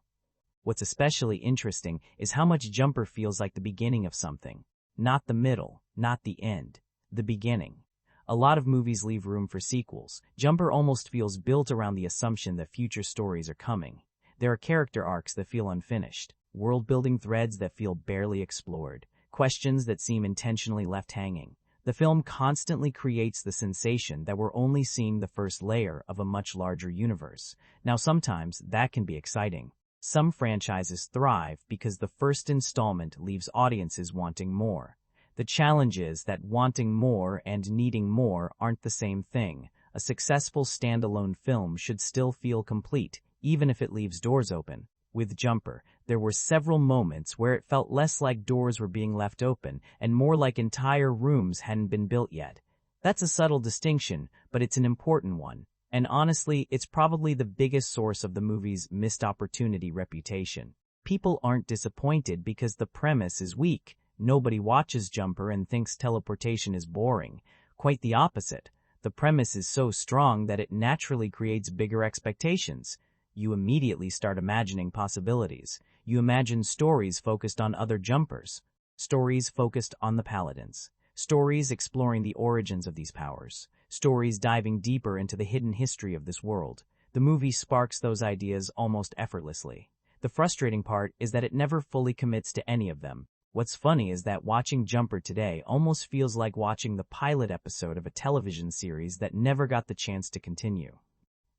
What's especially interesting is how much Jumper feels like the beginning of something. Not the middle, not the end, the beginning. A lot of movies leave room for sequels. Jumper almost feels built around the assumption that future stories are coming. There are character arcs that feel unfinished, world-building threads that feel barely explored, questions that seem intentionally left hanging. The film constantly creates the sensation that we're only seeing the first layer of a much larger universe. Now, sometimes that can be exciting. Some franchises thrive because the first installment leaves audiences wanting more. The challenge is that wanting more and needing more aren't the same thing. A successful standalone film should still feel complete, even if it leaves doors open. With Jumper, there were several moments where it felt less like doors were being left open and more like entire rooms hadn't been built yet. That's a subtle distinction, but it's an important one. And honestly, it's probably the biggest source of the movie's missed opportunity reputation. People aren't disappointed because the premise is weak. Nobody watches Jumper and thinks teleportation is boring. Quite the opposite. The premise is so strong that it naturally creates bigger expectations. You immediately start imagining possibilities. You imagine stories focused on other jumpers, stories focused on the paladins, stories exploring the origins of these powers, stories diving deeper into the hidden history of this world. The movie sparks those ideas almost effortlessly. The frustrating part is that it never fully commits to any of them. What's funny is that watching Jumper today almost feels like watching the pilot episode of a television series that never got the chance to continue.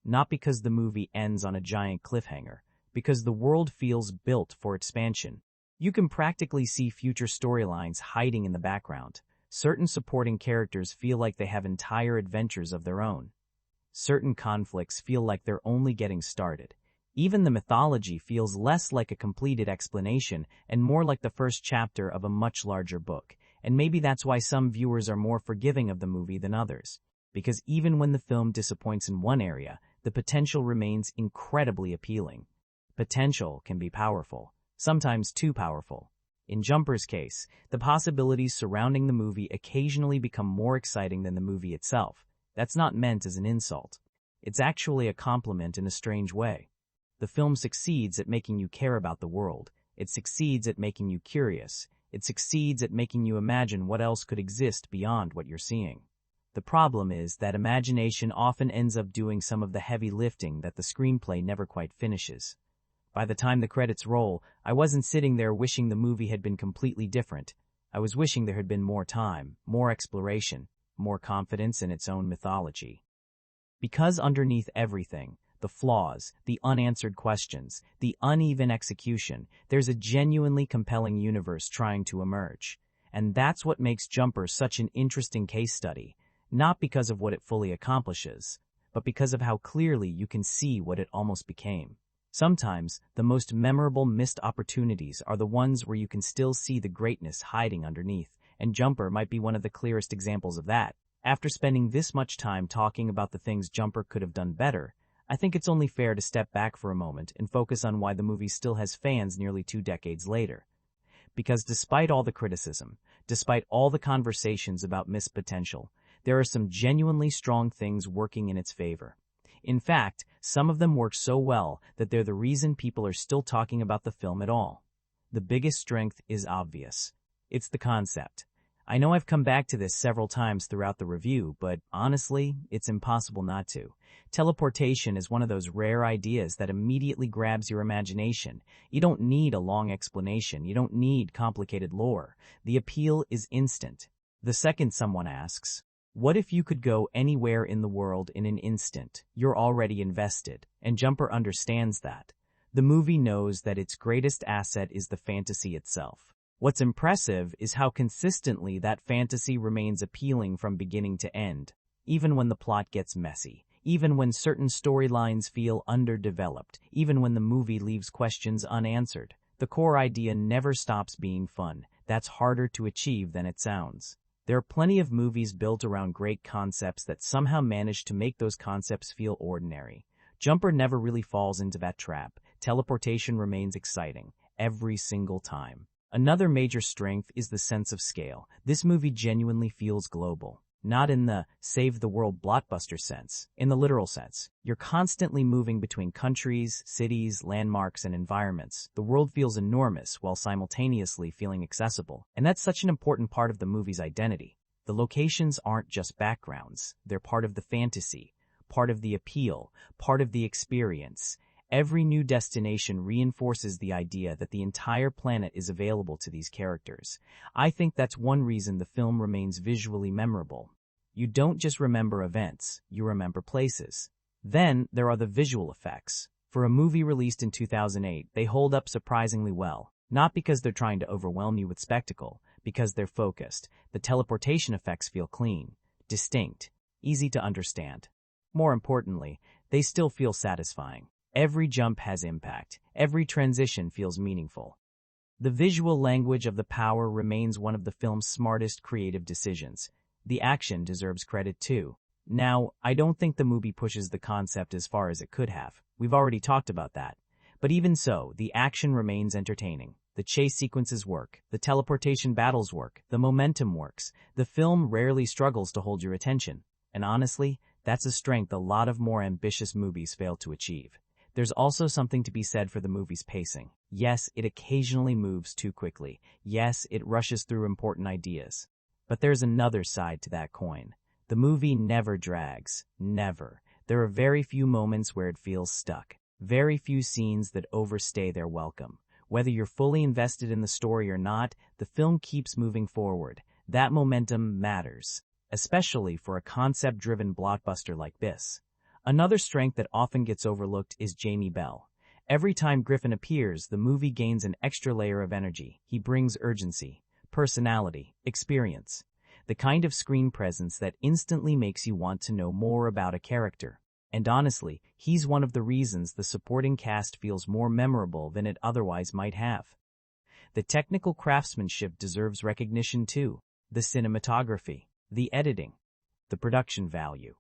Not because the movie ends on a giant cliffhanger, because the world feels built for expansion. You can practically see future storylines hiding in the background. Certain supporting characters feel like they have entire adventures of their own. Certain conflicts feel like they're only getting started. Even the mythology feels less like a completed explanation and more like the first chapter of a much larger book. And maybe that's why some viewers are more forgiving of the movie than others. Because even when the film disappoints in one area, the potential remains incredibly appealing. Potential can be powerful, sometimes too powerful. In Jumper's case, the possibilities surrounding the movie occasionally become more exciting than the movie itself. That's not meant as an insult. It's actually a compliment in a strange way. The film succeeds at making you care about the world. It succeeds at making you curious. It succeeds at making you imagine what else could exist beyond what you're seeing. The problem is that imagination often ends up doing some of the heavy lifting that the screenplay never quite finishes. By the time the credits roll, I wasn't sitting there wishing the movie had been completely different. I was wishing there had been more time, more exploration, more confidence in its own mythology. Because underneath everything, the flaws, the unanswered questions, the uneven execution, there's a genuinely compelling universe trying to emerge. And that's what makes Jumper such an interesting case study. Not because of what it fully accomplishes, but because of how clearly you can see what it almost became. Sometimes, the most memorable missed opportunities are the ones where you can still see the greatness hiding underneath, and Jumper might be one of the clearest examples of that. After spending this much time talking about the things Jumper could have done better, I think it's only fair to step back for a moment and focus on why the movie still has fans nearly 2 decades later. Because despite all the criticism, despite all the conversations about missed potential, there are some genuinely strong things working in its favor. In fact, some of them work so well that they're the reason people are still talking about the film at all. The biggest strength is obvious. It's the concept. I know I've come back to this several times throughout the review, but honestly, it's impossible not to. Teleportation is one of those rare ideas that immediately grabs your imagination. You don't need a long explanation. You don't need complicated lore. The appeal is instant. The second someone asks, "What if you could go anywhere in the world in an instant?" You're already invested, and Jumper understands that. The movie knows that its greatest asset is the fantasy itself. What's impressive is how consistently that fantasy remains appealing from beginning to end, even when the plot gets messy, even when certain storylines feel underdeveloped, even when the movie leaves questions unanswered. The core idea never stops being fun. That's harder to achieve than it sounds. There are plenty of movies built around great concepts that somehow manage to make those concepts feel ordinary. Jumper never really falls into that trap. Teleportation remains exciting every single time. Another major strength is the sense of scale. This movie genuinely feels global. Not in the save-the-world blockbuster sense, in the literal sense. You're constantly moving between countries, cities, landmarks, and environments. The world feels enormous while simultaneously feeling accessible. And that's such an important part of the movie's identity. The locations aren't just backgrounds. They're part of the fantasy, part of the appeal, part of the experience. Every new destination reinforces the idea that the entire planet is available to these characters. I think that's one reason the film remains visually memorable. You don't just remember events, you remember places. Then there are the visual effects. For a movie released in 2008, they hold up surprisingly well. Not because they're trying to overwhelm you with spectacle, because they're focused. The teleportation effects feel clean, distinct, easy to understand. More importantly, they still feel satisfying. Every jump has impact. Every transition feels meaningful. The visual language of the power remains one of the film's smartest creative decisions. The action deserves credit too. Now, I don't think the movie pushes the concept as far as it could have. We've already talked about that. But even so, the action remains entertaining. The chase sequences work. The teleportation battles work. The momentum works. The film rarely struggles to hold your attention. And honestly, that's a strength a lot of more ambitious movies fail to achieve. There's also something to be said for the movie's pacing. Yes, it occasionally moves too quickly. Yes, it rushes through important ideas. But there's another side to that coin. The movie never drags. Never. There are very few moments where it feels stuck. Very few scenes that overstay their welcome. Whether you're fully invested in the story or not, the film keeps moving forward. That momentum matters, especially for a concept-driven blockbuster like this. Another strength that often gets overlooked is Jamie Bell. Every time Griffin appears, the movie gains an extra layer of energy. He brings urgency, personality, experience. The kind of screen presence that instantly makes you want to know more about a character. And honestly, he's one of the reasons the supporting cast feels more memorable than it otherwise might have. The technical craftsmanship deserves recognition too. The cinematography, the editing, the production value,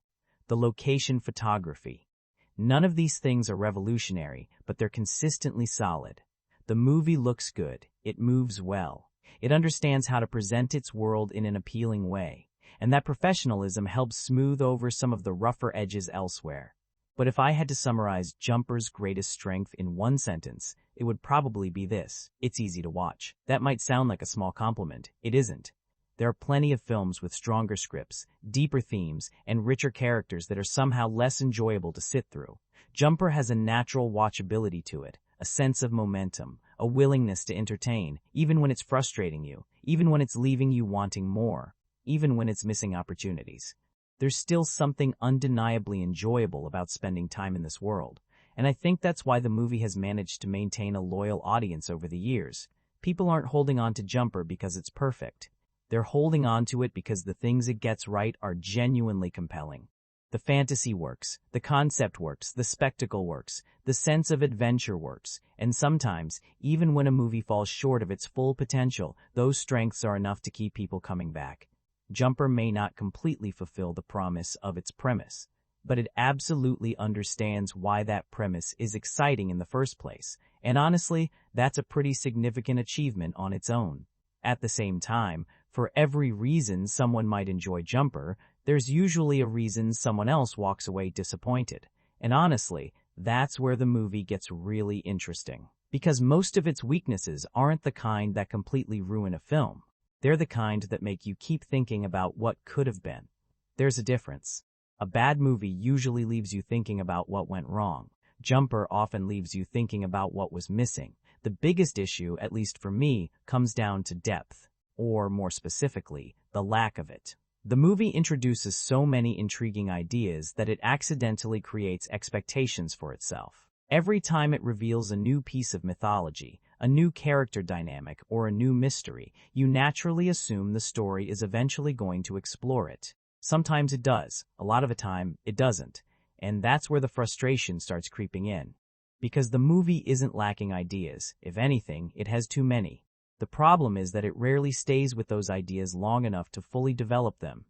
the location photography. None of these things are revolutionary, but they're consistently solid. The movie looks good, it moves well, it understands how to present its world in an appealing way, and that professionalism helps smooth over some of the rougher edges elsewhere. But if I had to summarize Jumper's greatest strength in one sentence, it would probably be this: it's easy to watch. That might sound like a small compliment. It isn't. There are plenty of films with stronger scripts, deeper themes, and richer characters that are somehow less enjoyable to sit through. Jumper has a natural watchability to it, a sense of momentum, a willingness to entertain, even when it's frustrating you, even when it's leaving you wanting more, even when it's missing opportunities. There's still something undeniably enjoyable about spending time in this world, and I think that's why the movie has managed to maintain a loyal audience over the years. People aren't holding on to Jumper because it's perfect. They're holding on to it because the things it gets right are genuinely compelling. The fantasy works, the concept works, the spectacle works, the sense of adventure works, and sometimes, even when a movie falls short of its full potential, those strengths are enough to keep people coming back. Jumper may not completely fulfill the promise of its premise, but it absolutely understands why that premise is exciting in the first place, and honestly, that's a pretty significant achievement on its own. At the same time, for every reason someone might enjoy Jumper, there's usually a reason someone else walks away disappointed. And honestly, that's where the movie gets really interesting. Because most of its weaknesses aren't the kind that completely ruin a film. They're the kind that make you keep thinking about what could have been. There's a difference. A bad movie usually leaves you thinking about what went wrong. Jumper often leaves you thinking about what was missing. The biggest issue, at least for me, comes down to depth, or more specifically, the lack of it. The movie introduces so many intriguing ideas that it accidentally creates expectations for itself. Every time it reveals a new piece of mythology, a new character dynamic, or a new mystery, you naturally assume the story is eventually going to explore it. Sometimes it does, a lot of the time it doesn't, and that's where the frustration starts creeping in. Because the movie isn't lacking ideas, if anything, it has too many. The problem is that it rarely stays with those ideas long enough to fully develop them.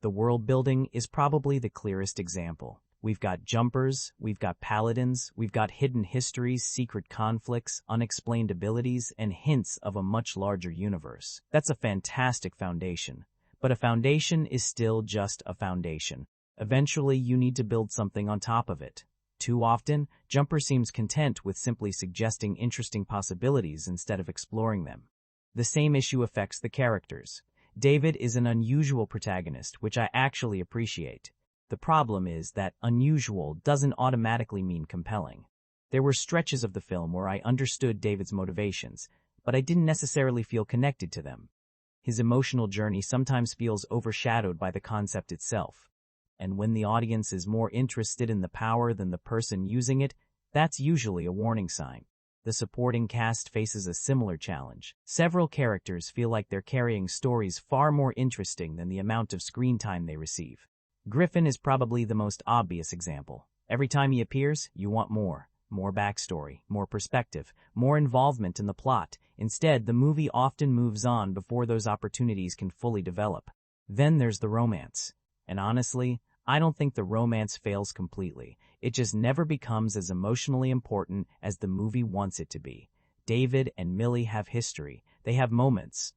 The world building is probably the clearest example. We've got jumpers, we've got paladins, we've got hidden histories, secret conflicts, unexplained abilities, and hints of a much larger universe. That's a fantastic foundation. But a foundation is still just a foundation. Eventually, you need to build something on top of it. Too often, Jumper seems content with simply suggesting interesting possibilities instead of exploring them. The same issue affects the characters. David is an unusual protagonist, which I actually appreciate. The problem is that unusual doesn't automatically mean compelling. There were stretches of the film where I understood David's motivations, but I didn't necessarily feel connected to them. His emotional journey sometimes feels overshadowed by the concept itself. And when the audience is more interested in the power than the person using it, that's usually a warning sign. The supporting cast faces a similar challenge. Several characters feel like they're carrying stories far more interesting than the amount of screen time they receive. Griffin is probably the most obvious example. Every time he appears, you want more. More backstory, more perspective, more involvement in the plot. Instead, the movie often moves on before those opportunities can fully develop. Then there's the romance. And honestly, I don't think the romance fails completely. It just never becomes as emotionally important as the movie wants it to be. David and Millie have history. They have moments.